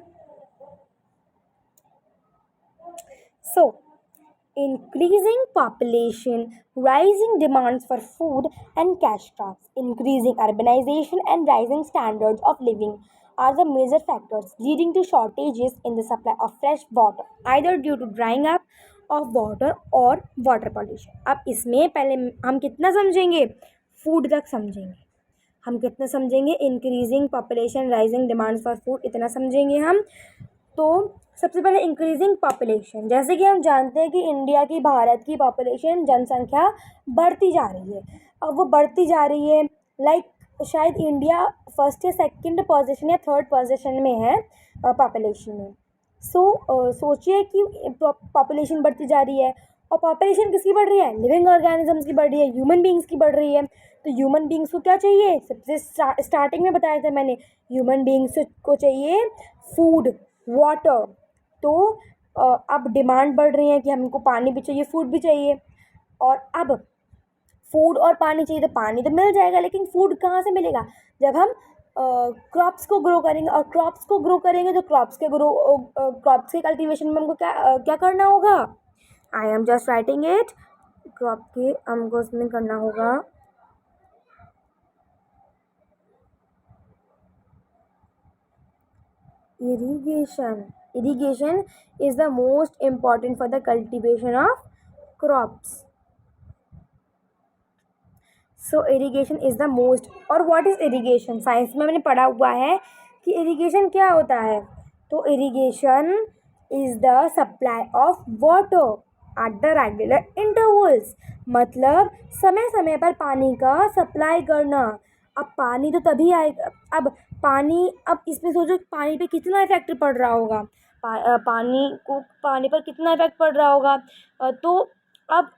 So, increasing population, rising demands for food and cash crops, increasing urbanization and rising standards of living are the major factors leading to shortages in the supply of fresh water, either due to drying up of water or water pollution. अब इसमें पहले हम कितना समझेंगे? Food तक समझेंगे। हम कितना समझेंगे, increasing population rising demands for food, इतना समझेंगे हम। तो सबसे पहले इंक्रीजिंग पॉपुलेशन, जैसे कि हम जानते हैं कि इंडिया की, भारत की पॉपुलेशन, जनसंख्या बढ़ती जा रही है। अब वो बढ़ती जा रही है, लाइक शायद इंडिया फर्स्ट या सेकंड पोजीशन या थर्ड पोजीशन में है पॉपुलेशन में। सोचिए कि पॉपुलेशन बढ़ती जा रही है, और पॉपुलेशन किसकी बढ़ रही है, लिविंग ऑर्गेनिजम्स की बढ़ रही है, ह्यूमन बींग्स की बढ़ रही है। तो ह्यूमन बींग्स को क्या चाहिए, सबसे स्टार्टिंग में बताया था मैंने, ह्यूमन बींग्स को चाहिए फूड, वाटर। तो अब डिमांड बढ़ रही है कि हमको पानी भी चाहिए, फूड भी चाहिए। और अब फूड और पानी चाहिए, तो पानी तो मिल जाएगा, लेकिन फूड कहाँ से मिलेगा, जब हम क्रॉप्स को ग्रो करेंगे। और क्रॉप्स को ग्रो करेंगे तो क्रॉप्स के कल्टीवेशन में हमको क्या करना होगा, I am just writing it, crop के हमको उसमें करना होगा irrigation. Irrigation is the most important for the cultivation of crops. So irrigation is the most. और what is irrigation? साइंस में मैंने पढ़ा हुआ है कि irrigation क्या होता है। तो irrigation is the supply of water at the regular intervals. मतलब समय समय पर पानी का सप्लाई करना। अब पानी तो तभी आएगा, अब पानी, अब इसमें सोचो पानी पे कितना इफेक्ट पड़ रहा होगा, पानी पर कितना इफेक्ट पड़ रहा होगा। तो अब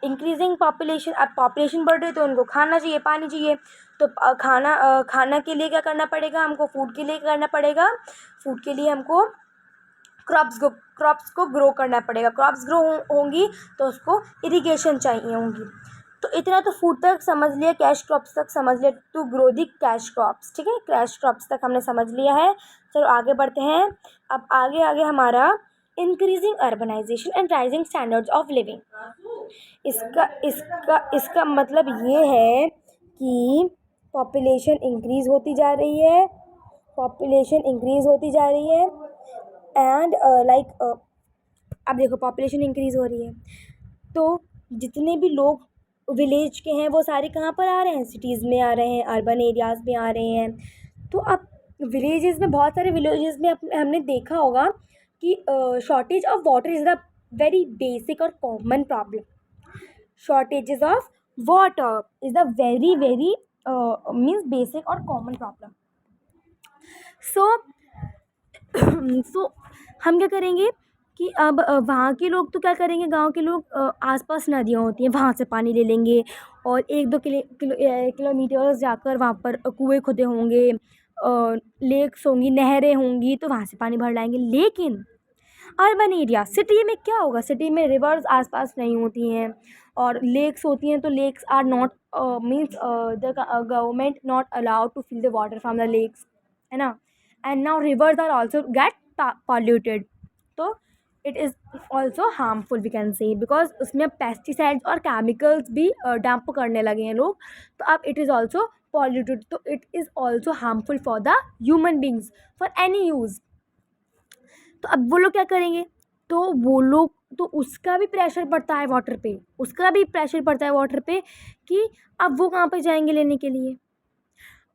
इंक्रीजिंग पॉपुलेशन, अब पॉपुलेशन बढ़ रही है तो उनको खाना चाहिए, पानी चाहिए। तो खाना के लिए क्या करना पड़ेगा हमको, फूड के लिए करना पड़ेगा, फूड के लिए हमको क्रॉप्स को ग्रो करना पड़ेगा। क्रॉप्स ग्रो होंगी तो उसको इरिगेशन चाहिए होंगी। तो इतना तो फूड तक समझ लिया, कैश क्रॉप्स तक समझ लिया, to grow the cash crops, ठीक है, कैश क्रॉप्स तक हमने समझ लिया है। चलो आगे बढ़ते हैं। अब आगे आगे हमारा increasing urbanisation and rising standards of living. इसका मतलब ये है कि पॉपुलेशन इंक्रीज़ होती जा रही है, पॉपुलेशन इंक्रीज़ होती जा रही है एंड अब देखो पॉपुलेशन इंक्रीज़ हो रही है, तो जितने भी लोग विलेज के हैं वो सारे कहाँ पर आ रहे हैं, सिटीज़ में आ रहे हैं, अर्बन एरियाज़ में आ रहे हैं। तो अब विलेजेस में, बहुत सारे विलेजेस में हमने देखा होगा कि shortage of water is the very basic और common problem. shortages of water is the very means basic or common problem. So हम क्या करेंगे कि अब वहाँ के लोग तो क्या करेंगे, गांव के लोग आसपास नदियाँ होती हैं वहाँ से पानी ले लेंगे, और 1-2 किलोमीटर्स जाकर वहाँ पर कुएँ खुदे होंगे, लेक्स होंगी, नहरें होंगी, तो वहाँ से पानी भर लाएंगे। लेकिन अर्बन एरिया, सिटी में क्या होगा, सिटी में रिवर्स आसपास नहीं होती हैं और लेक्स होती हैं, तो lakes are not means the government not allowed to fill the water from the lakes, है ना। And now rivers are also get polluted, तो it is also harmful we can say, because उसमें pesticides और chemicals भी dump करने लगे हैं लोग, तो अब इट इज़ ऑल्सो पॉल्यूटेड, तो it is also harmful for the human beings for any use. तो अब वो लोग क्या करेंगे, तो वो लोग, तो उसका भी प्रेशर पड़ता है वाटर पे, उसका भी प्रेशर पड़ता है वाटर पे कि अब वो कहाँ पे जाएंगे लेने के लिए।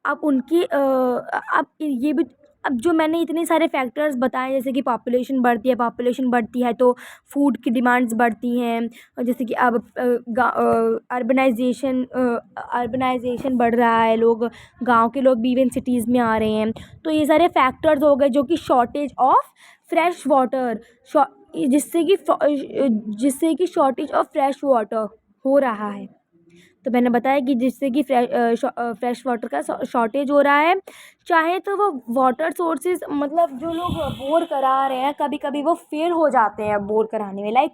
अब उनकी अब ये भी, अब जो मैंने इतने सारे फैक्टर्स बताए, जैसे कि पॉपुलेशन बढ़ती है तो फूड की डिमांड्स बढ़ती हैं, और जैसे कि अब अर्बनाइजेशन बढ़ रहा है, लोग, गांव के लोग भी इवन सिटीज़ में आ रहे हैं, तो ये सारे फैक्टर्स हो गए, जो कि शॉर्टेज ऑफ फ्रेश वाटर, जिससे कि शॉर्टेज ऑफ फ्रेश वाटर हो रहा है। तो मैंने बताया कि जिससे कि फ्रेश वाटर का शॉर्टेज हो रहा है, चाहे तो वो वाटर सोर्सेज, मतलब जो लोग बोर करा रहे हैं, कभी कभी वो फेल हो जाते हैं बोर कराने में, लाइक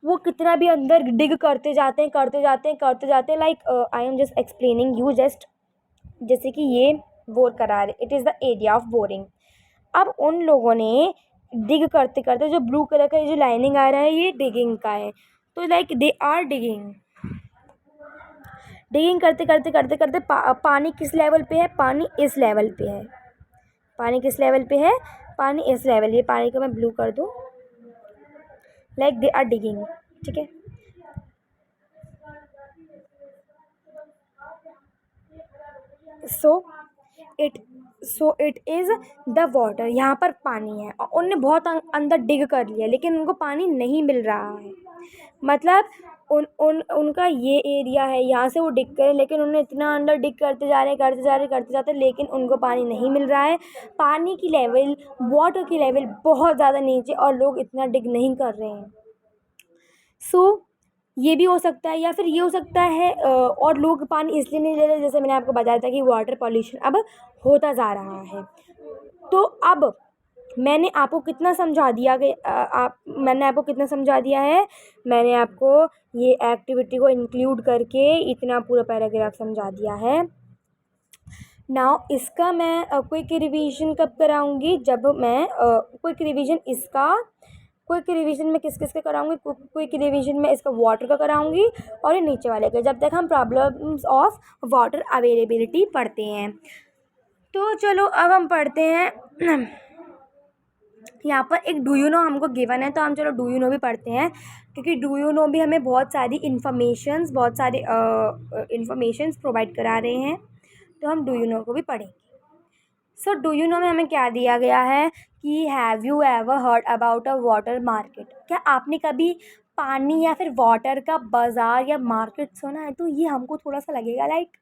वो कितना भी अंदर डिग करते जाते हैं, like I am just explaining you just, जैसे कि ये बोर करा रहे, it is the area of boring. अब उन लोगों ने डिग करते करते, जो ब्लू कलर का ये जो लाइनिंग आ रहा है, ये डिगिंग का है, तो लाइक दे आर डिगिंग करते पानी किस लेवल पे है, पानी इस लेवल पे है, पानी किस लेवल पे है, पानी इस लेवल, ये पानी को मैं ब्लू कर दूँ, लाइक दे आर डिगिंग, ठीक है। So it so it is the water, यहाँ पर पानी है और उनने बहुत अंदर डिग कर लिया लेकिन उनको पानी नहीं मिल रहा है। मतलब उनका ये एरिया है, यहाँ से वो डिग करे लेकिन उन्होंने इतना अंदर डिग करते जा रहे हैं, करते जाते लेकिन उनको पानी नहीं मिल रहा है। पानी की लेवल, वाटर की लेवल बहुत ज़्यादा नीचे और लोग इतना डिग नहीं कर रहे हैं। सो ये भी हो सकता है, या फिर ये हो सकता है और लोग पानी इसलिए नहीं ले रहे, जैसे मैंने आपको बताया था कि वाटर पॉल्यूशन अब होता जा रहा है। तो अब मैंने आपको कितना समझा दिया कि मैंने आपको कितना समझा दिया है, मैंने आपको ये एक्टिविटी को इंक्लूड करके इतना पूरा पैराग्राफ समझा दिया है। नाउ इसका मैं क्विक रिवीजन कब कराऊंगी, जब मैं क्विक रिवीजन इसका क्विक रिवीजन में किस किस का कराऊंगी, क्विक रिवीजन में इसका वाटर का कराऊंगी और ये नीचे वाले का, जब तक हम प्रॉब्लम्स ऑफ वाटर अवेलेबिलिटी पढ़ते हैं। तो चलो अब हम पढ़ते हैं। यहाँ पर एक डू यू नो हमको गिवन है, तो हम चलो डू यू नो भी पढ़ते हैं, क्योंकि डू यू नो भी हमें बहुत सारी इन्फॉर्मेशंस प्रोवाइड करा रहे हैं, तो हम डू यू नो को भी पढ़ेंगे। सो डू यू नो में हमें क्या दिया गया है कि have you ever heard about a water market, क्या आपने कभी पानी या फिर वाटर का बाज़ार या मार्केट सुना है। तो ये हमको थोड़ा सा लगेगा लाइक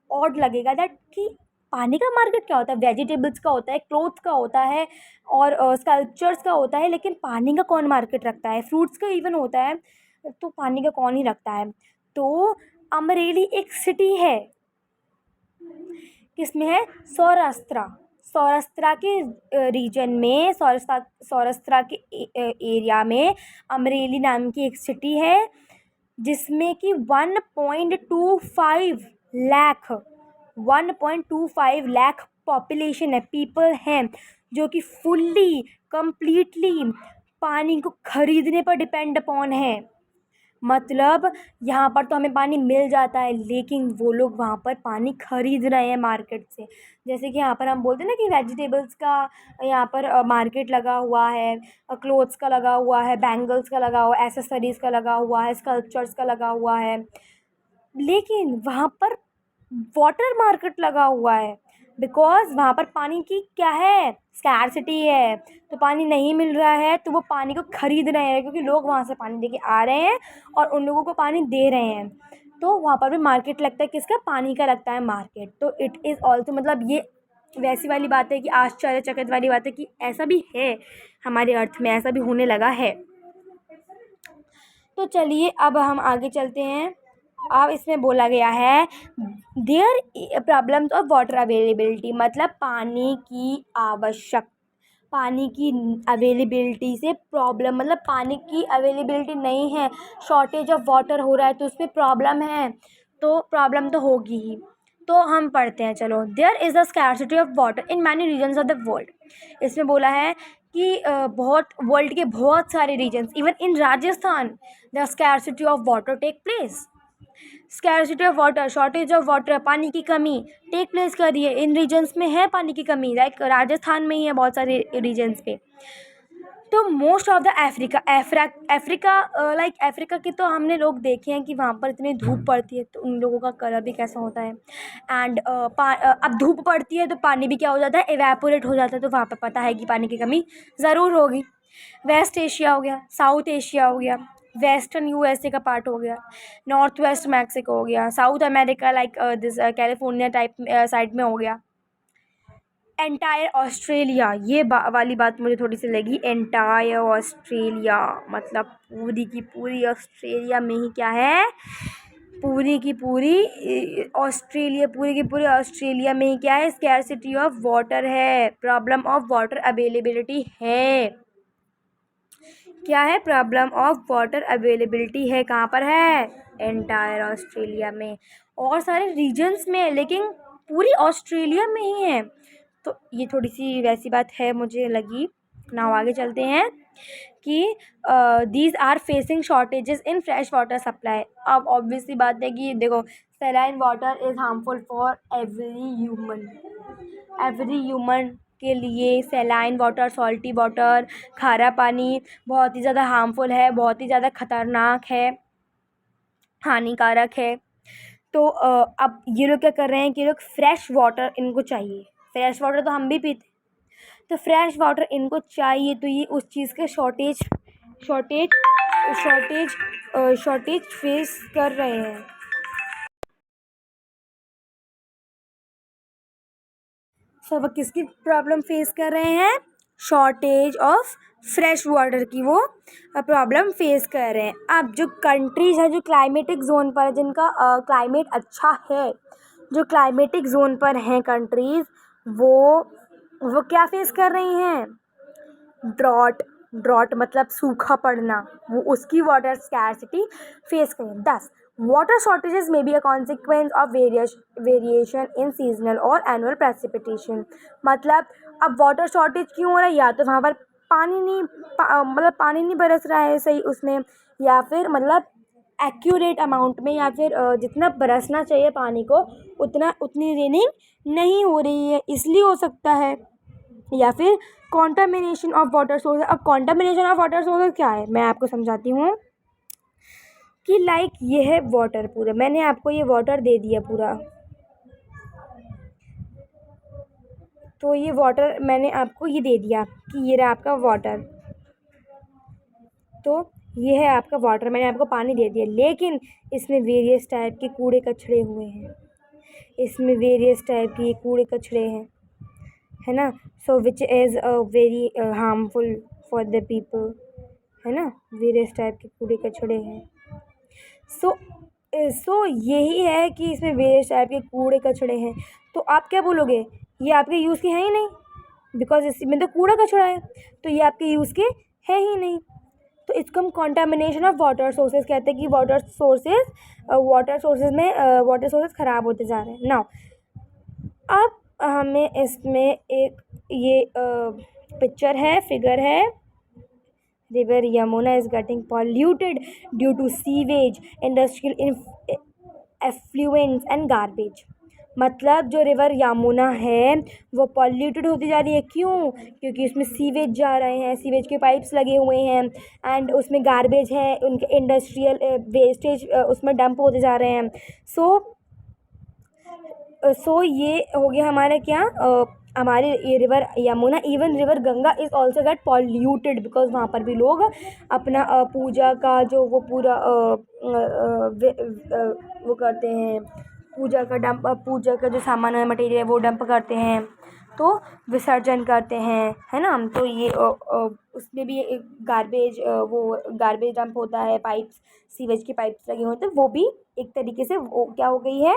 ऑड लगेगा दैट कि पानी का मार्केट क्या होता है, वेजिटेबल्स का होता है, क्लोथ्स का होता है और स्कल्पचर्स का होता है, लेकिन पानी का कौन मार्केट रखता है, फ्रूट्स का इवन होता है, तो पानी का कौन ही रखता है। तो अमरेली एक सिटी है, किसमें है, सौराष्ट्र के रीजन में, सौराष्ट्र के एरिया में अमरेली नाम की एक सिटी है, जिसमें कि 1.25 लाख पॉपुलेशन है, पीपल हैं, जो कि फुल्ली कंप्लीटली पानी को खरीदने पर डिपेंड अपॉन है। मतलब यहाँ पर तो हमें पानी मिल जाता है, लेकिन वो लोग वहाँ पर पानी खरीद रहे हैं मार्केट से। जैसे कि यहाँ पर हम बोलते हैं ना कि वेजिटेबल्स का यहाँ पर मार्केट लगा हुआ है, क्लोथ्स का लगा हुआ है, बैंगल्स का लगा हुआ है, एसेसरीज़ का लगा हुआ है, स्कल्पचर्स का लगा हुआ है, लेकिन वहाँ पर वाटर मार्केट लगा हुआ है, बिकॉज़ वहाँ पर पानी की क्या है, स्कैरसिटी है, तो पानी नहीं मिल रहा है, तो वो पानी को ख़रीद रहे हैं, क्योंकि लोग वहाँ से पानी लेके आ रहे हैं और उन लोगों को पानी दे रहे हैं। तो वहाँ पर भी मार्केट लगता है, किसका, पानी का लगता है मार्केट। तो इट इज़ ऑल्सो, मतलब ये वैसी वाली बात है कि आश्चर्यचकित वाली बात है कि ऐसा भी है, हमारे अर्थ में ऐसा भी होने लगा है। तो चलिए अब हम आगे चलते हैं। अब इसमें बोला गया है their problems of water availability, मतलब पानी की अवेलेबिलिटी से प्रॉब्लम, मतलब पानी की अवेलेबिलिटी नहीं है, शॉर्टेज ऑफ वाटर हो रहा है, तो उसमें प्रॉब्लम है, तो प्रॉब्लम तो होगी ही। तो हम पढ़ते हैं, चलो। There is a scarcity of water in many regions of the world, इसमें बोला है कि बहुत वर्ल्ड के बहुत सारे regions, even in Rajasthan the scarcity of water take place. Scarcity of water, shortage of water, पानी की कमी टेक प्लेस कर रही है, इन रीजन्स में है पानी की कमी, लाइक राजस्थान में ही है बहुत सारे रीजन्स पे। तो मोस्ट ऑफ द अफ्रीका की तो हमने लोग देखे हैं कि वहाँ पर इतनी धूप पड़ती है, तो उन लोगों का कलर भी कैसा होता है। एंड अब धूप पड़ती है तो पानी भी क्या हो जाता है, एवेपोरेट हो जाता है, तो वहाँ पर पता है कि पानी की कमी ज़रूर होगी। वेस्ट एशिया हो गया, साउथ एशिया हो गया, वेस्टर्न यूएसए का पार्ट हो गया, नॉर्थ वेस्ट मैक्सिको हो गया, south America like this California type side में हो गया, एंटायर ऑस्ट्रेलिया, ये वाली बात मुझे थोड़ी सी लगी, एंटायर ऑस्ट्रेलिया, मतलब पूरी की पूरी ऑस्ट्रेलिया में ही क्या है, पूरी की पूरी ऑस्ट्रेलिया में ही क्या है, स्कैरसिटी ऑफ वाटर है, प्रॉब्लम ऑफ वाटर अवेलेबिलिटी है। क्या है, प्रॉब्लम ऑफ वाटर अवेलेबिलिटी है, कहाँ पर है, एंटायर ऑस्ट्रेलिया में, और सारे रीजन्स में, लेकिन पूरी ऑस्ट्रेलिया में ही है। तो ये थोड़ी सी वैसी बात है मुझे लगी। नाउ आगे चलते हैं कि these are facing shortages in fresh water supply. अब ऑब्वियसली बात है कि देखो, saline water is harmful for every human के लिए सैलाइन वाटर, सॉल्टी वाटर, खारा पानी बहुत ही ज़्यादा हार्मफुल है, बहुत ही ज़्यादा ख़तरनाक है, हानिकारक है। तो अब ये लोग क्या कर रहे हैं कि ये लोग फ्रेश वाटर इनको चाहिए। फ्रेश वाटर तो हम भी पीते, तो फ्रेश वाटर इनको चाहिए, तो ये उस चीज़ के शॉर्टेज शॉर्टेज शॉर्टेज फेस कर रहे हैं। सो वो किसकी प्रॉब्लम फेस कर रहे हैं? शॉर्टेज ऑफ फ्रेश वाटर की वो प्रॉब्लम फेस कर रहे हैं। अब जो कंट्रीज हैं जो क्लाइमेटिक जोन पर, जिनका क्लाइमेट अच्छा है, जो क्लाइमेटिक जोन पर हैं कंट्रीज, वो क्या फेस कर रही हैं? ड्रॉट। ड्रॉट मतलब सूखा पड़ना, वो उसकी वाटर स्कैरसिटी फेस करें। 10 वाटर शॉर्टेजेस में be a consequence of variation in seasonal और एनुअल प्रेसिपिटेशन। मतलब अब वाटर शॉर्टेज क्यों हो रहा है? या तो वहाँ पर पानी नहीं मतलब पानी नहीं बरस रहा है सही उसमें, या फिर मतलब एक्यूरेट अमाउंट में, या फिर जितना बरसना चाहिए पानी को उतनी रेनिंग नहीं हो रही है, इसलिए हो सकता है। या फिर कॉन्टामिनेशन ऑफ वाटर सोर्स। अब कॉन्टामिनेशन ऑफ वाटर सोर्स क्या है, मैं आपको समझाती हूँ कि लाइक ये है वाटर, पूरा मैंने आपको ये वाटर दे दिया पूरा, तो ये वाटर मैंने आपको ये दे दिया कि ये रहा आपका वाटर, तो ये है आपका वाटर, मैंने आपको पानी दे दिया, लेकिन इसमें वेरियस टाइप के कूड़े कचड़े हुए हैं, इसमें वेरियस टाइप के कूड़े कचड़े हैं, है ना। So which is very harmful for the people, है ना, वेरियस टाइप के कूड़े कचड़े हैं। सो यही है कि इसमें वेरियस टाइप के कूड़े कचड़े हैं, तो आप क्या बोलोगे? ये आपके यूज़ के हैं ही नहीं, बिकॉज इसमें तो कूड़ा कचड़ा है, तो ये आपके यूज़ के है ही नहीं। तो इसको हम कॉन्टामिनेशन ऑफ वाटर सोर्सेज कहते हैं कि वाटर सोर्सेज ख़राब होते जा रहे हैं। नाउ अब हमें इसमें एक ये पिक्चर है, फिगर है, river Yamuna is getting polluted due to sewage, industrial effluents and garbage। मतलब जो रिवर यमुना है वो पॉल्यूटेड होती जा रही है, क्यों? क्योंकि उसमें सीवेज जा रहे हैं, सीवेज के पाइप्स लगे हुए हैं, एंड उसमें गार्बेज है, उनके इंडस्ट्रियल वेस्टेज उसमें डंप होते जा रहे हैं। सो ये हो गया हमारा क्या, हमारे ये river Yamuna, even river Ganga is also get polluted, because वहाँ पर भी लोग अपना पूजा का जो वो पूरा वो करते हैं, पूजा का जो सामान है, मटेरियल है, वो डंप करते हैं, तो विसर्जन करते हैं, है ना। तो ये उसमें भी एक गार्बेज डंप होता है, पाइप्स, सीवेज के पाइप्स लगे होते हैं, वो भी एक तरीके से वो क्या हो गई है,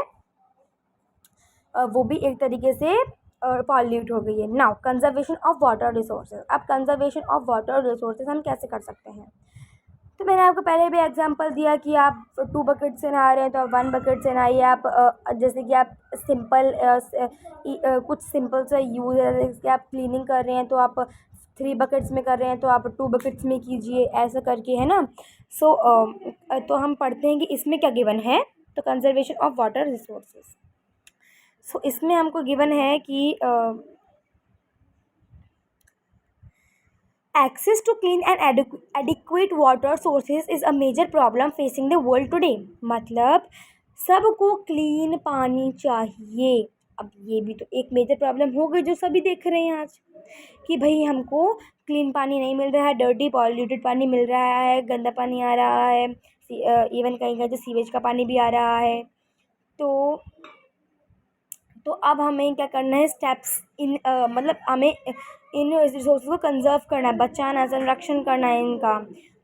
वो भी एक तरीके से पॉल्यूट हो गई है। Now conservation of water resources. अब कंजर्वेशन ऑफ वाटर रिसोर्सेज हम कैसे कर सकते हैं? तो मैंने आपको पहले भी एग्जांपल दिया कि आप 2 बकेट से नहा रहे हैं तो आप 1 बकेट से नहाइए। आप जैसे कि आप कुछ सिंपल सा यूज़ है, जैसे कि आप क्लीनिंग कर रहे हैं तो आप 3 बकेट्स में कर रहे हैं तो आप 2 बकेट्स में कीजिए, ऐसा करके, है ना। तो हम पढ़ते हैं कि इसमें क्या गिवन है, तो conservation of water resources. So इसमें हमको गिवन है कि access to clean and adequate water sources is a major problem facing the world today. मतलब सबको क्लीन पानी चाहिए। अब ये भी तो एक मेजर प्रॉब्लम हो गई जो सभी देख रहे हैं आज, कि भाई हमको क्लीन पानी नहीं मिल रहा है, डर्टी पॉल्यूटेड पानी मिल रहा है, गंदा पानी आ रहा है, इवन कहीं कहीं तो सीवेज का पानी भी आ रहा है। तो अब हमें क्या करना है, स्टेप्स मतलब हमें इन रिसोर्स को कंजर्व करना है, बचाना, संरक्षण करना है इनका।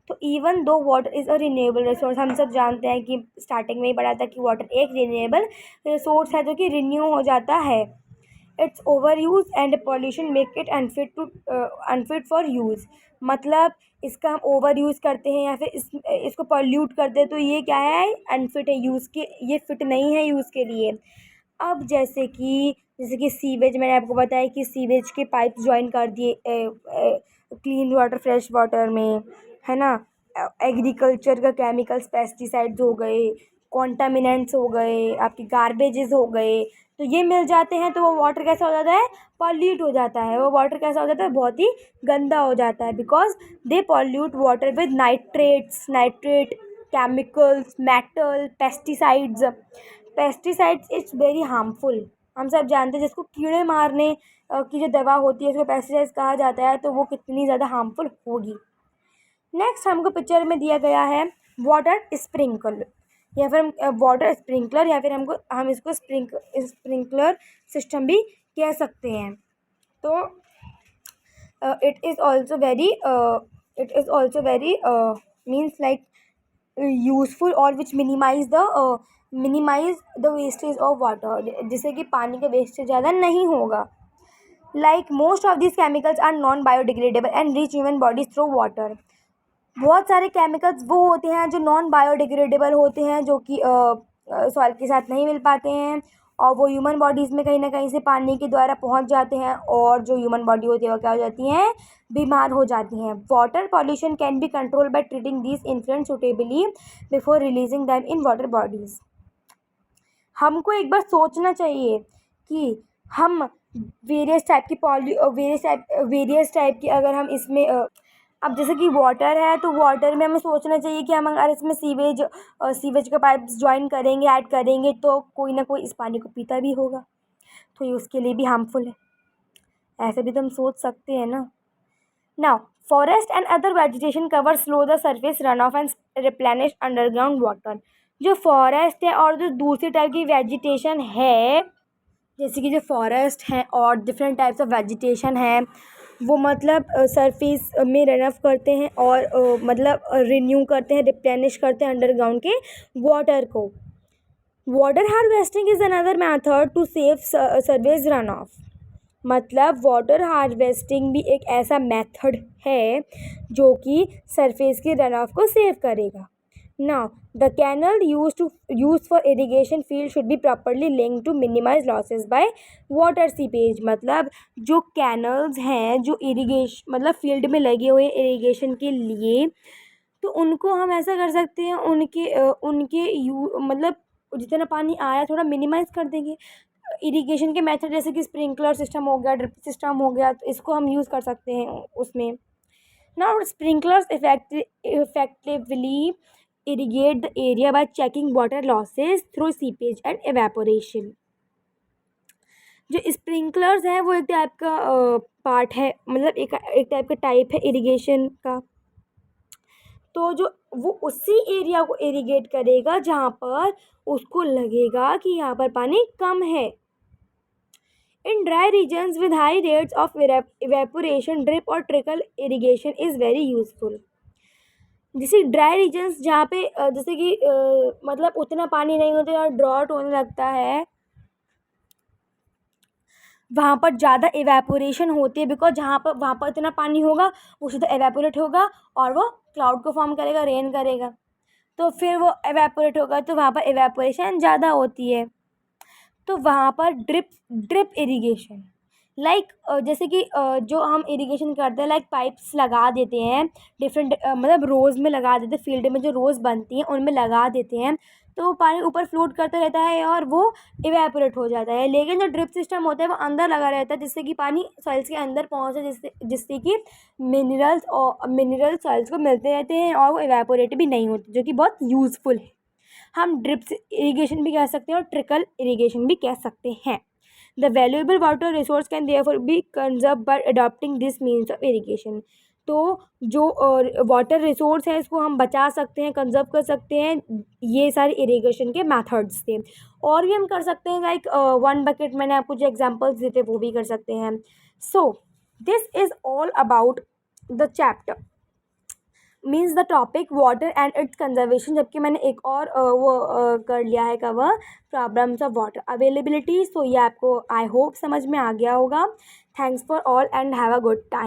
तो even though water is a renewable resource, हम सब जानते हैं कि स्टार्टिंग में ही पढ़ा था कि वाटर एक रिन्यूएबल रिसोर्स है जो कि रिन्यू हो जाता है। It's over use and pollution make it unfit for use. मतलब इसका हम ओवर यूज़ करते हैं या फिर इसको पॉल्यूट करते हैं तो ये क्या है, अनफिट है यूज़ के, ये फिट नहीं है यूज़ के लिए। अब जैसे कि सीवेज, मैंने आपको बताया कि सीवेज के पाइप ज्वाइन कर दिए क्लीन वाटर फ्रेश वाटर में, है ना। एग्रीकल्चर का केमिकल्स, पेस्टिसाइड्स हो गए, कॉन्टामिनेंट्स हो गए, आपके गार्बेजेस हो गए, तो ये मिल जाते हैं तो वो वाटर कैसा हो जाता है, पॉल्यूट हो जाता है। वो वाटर कैसा हो जाता है, बहुत ही गंदा हो जाता है, because they pollute water with nitrate chemicals, metal, pesticides. Pesticides it's very harmful. हम सब जानते हैं जिसको कीड़े मारने की जो दवा होती है उसको पेस्टिसाइड्स कहा जाता है, तो वो कितनी ज़्यादा हार्मफुल होगी। नेक्स्ट हमको पिक्चर में दिया गया है वाटर स्प्रिंकलर, या फिर हम वाटर स्प्रिंकलर, या फिर हम इसको स्प्रिंकलर सिस्टम भी कह सकते हैं। तो it is also very means like useful or which minimize the wastage of water, जिससे कि पानी का वेस्टेज ज़्यादा नहीं होगा। Like most of these chemicals are non biodegradable and reach human bodies through water। बहुत सारे केमिकल्स वो होते हैं जो नॉन बायोडिग्रेडेबल होते हैं, जो कि सॉइल के साथ नहीं मिल पाते हैं, और वो ह्यूमन बॉडीज़ में कहीं ना कहीं से पानी के द्वारा पहुंच जाते हैं, और जो ह्यूमन बॉडी होती है वो क्या हो जाती हैं, बीमार हो जाती हैं। Water pollution can be control by treating these influential suitably before releasing them in water bodies. हमको एक बार सोचना चाहिए कि हम वेरियस टाइप की अगर हम इसमें अब जैसे कि वाटर है, तो वाटर में हमें सोचना चाहिए कि हम अगर इसमें सीवेज का पाइप्स ज्वाइन करेंगे, ऐड करेंगे, तो कोई ना कोई इस पानी को पीता भी होगा, तो ये उसके लिए भी हार्मफुल है। ऐसे भी तो हम सोच सकते हैं ना। Now forest and other vegetation cover slow the surface run of and replenish underground water. जो फॉरेस्ट है और जो दूसरी टाइप की वेजिटेशन है, जैसे कि जो फॉरेस्ट है और डिफरेंट टाइप्स ऑफ वेजिटेशन है, वो मतलब सरफेस में रन ऑफ करते हैं और मतलब रिन्यू करते हैं, रिप्लेनिश करते हैं अंडरग्राउंड के वाटर को। Water harvesting is another method to save surface run off. मतलब वाटर हार्वेस्टिंग भी एक ऐसा मेथड है जो कि सरफेस के रन ऑफ को सेव करेगा। Now, the canal used for irrigation field should be properly linked to minimize losses by water seepage। मतलब जो कैनल्स हैं जो इरिगेशन मतलब फील्ड में लगे हुए इरिगेशन के लिए, तो उनको हम ऐसा कर सकते हैं, मतलब जितना पानी आया थोड़ा मिनिमाइज़ कर देंगे। इरिगेशन के मेथड जैसे कि स्प्रिंकलर सिस्टम हो गया, ड्रिप सिस्टम हो गया, तो इसको हम यूज़ कर सकते हैं उसमें। Now, sprinklers effectively irrigate the area by checking water losses through seepage and evaporation। जो स्प्रिंकलर्स हैं वो एक टाइप का पार्ट है, मतलब एक टाइप का टाइप है इरिगेशन का। तो जो वो उसी एरिया को इरिगेट करेगा जहाँ पर उसको लगेगा कि यहाँ पर पानी कम है। In dry regions with high rates of evaporation, drip or trickle irrigation is very useful। जैसे ड्राई रीजन्स जहाँ पे जैसे कि मतलब उतना पानी नहीं होता और ड्रॉट होने लगता है, वहाँ पर ज़्यादा एवेपोरेशन होती है, बिकॉज वहाँ पर इतना पानी होगा वो सीधा एवेपोरेट होगा और वो क्लाउड को फॉर्म करेगा, रेन करेगा, तो फिर वो एवेपोरेट होगा, तो वहाँ पर एवेपोरेशन ज़्यादा होती है। तो वहाँ पर ड्रिप इरिगेशन लाइक जैसे कि जो हम इरिगेशन करते हैं, लाइक पाइप्स लगा देते हैं डिफरेंट मतलब रोज़ में लगा देते हैं, फील्ड में जो रोज़ बनती हैं उनमें लगा देते हैं, तो वो पानी ऊपर फ्लोट करता रहता है और वो इवेपोरेट हो जाता है। लेकिन जो ड्रिप सिस्टम होता है वो अंदर लगा रहता है, जिससे कि पानी सॉइल्स के अंदर पहुँचे, जिससे कि मिनरल्स सॉइल्स को मिलते रहते हैं और वो इवेपोरेट भी नहीं होते, जो कि बहुत यूज़फुल है। हम ड्रिप इरिगेशन भी कह सकते हैं और ट्रिकल इरिगेशन भी कह सकते हैं। The valuable water resource can therefore B conserve bye adopting this means of irrigation. तो जो वाटर रिसोर्स है इसको हम बचा सकते हैं, कंजर्व कर सकते हैं ये सारे इरिगेशन के मेथड्स से। और भी हम कर सकते हैं, लाइक 1 बकेट मैंने आपको जो एग्जांपल्स दिए थे वो भी कर सकते हैं। So this is all about the chapter means the topic water and its conservation. जबकि मैंने एक और कर लिया है cover, problems of water availability. So ये आपको आई होप समझ में आ गया होगा। Thanks for all and have a good time.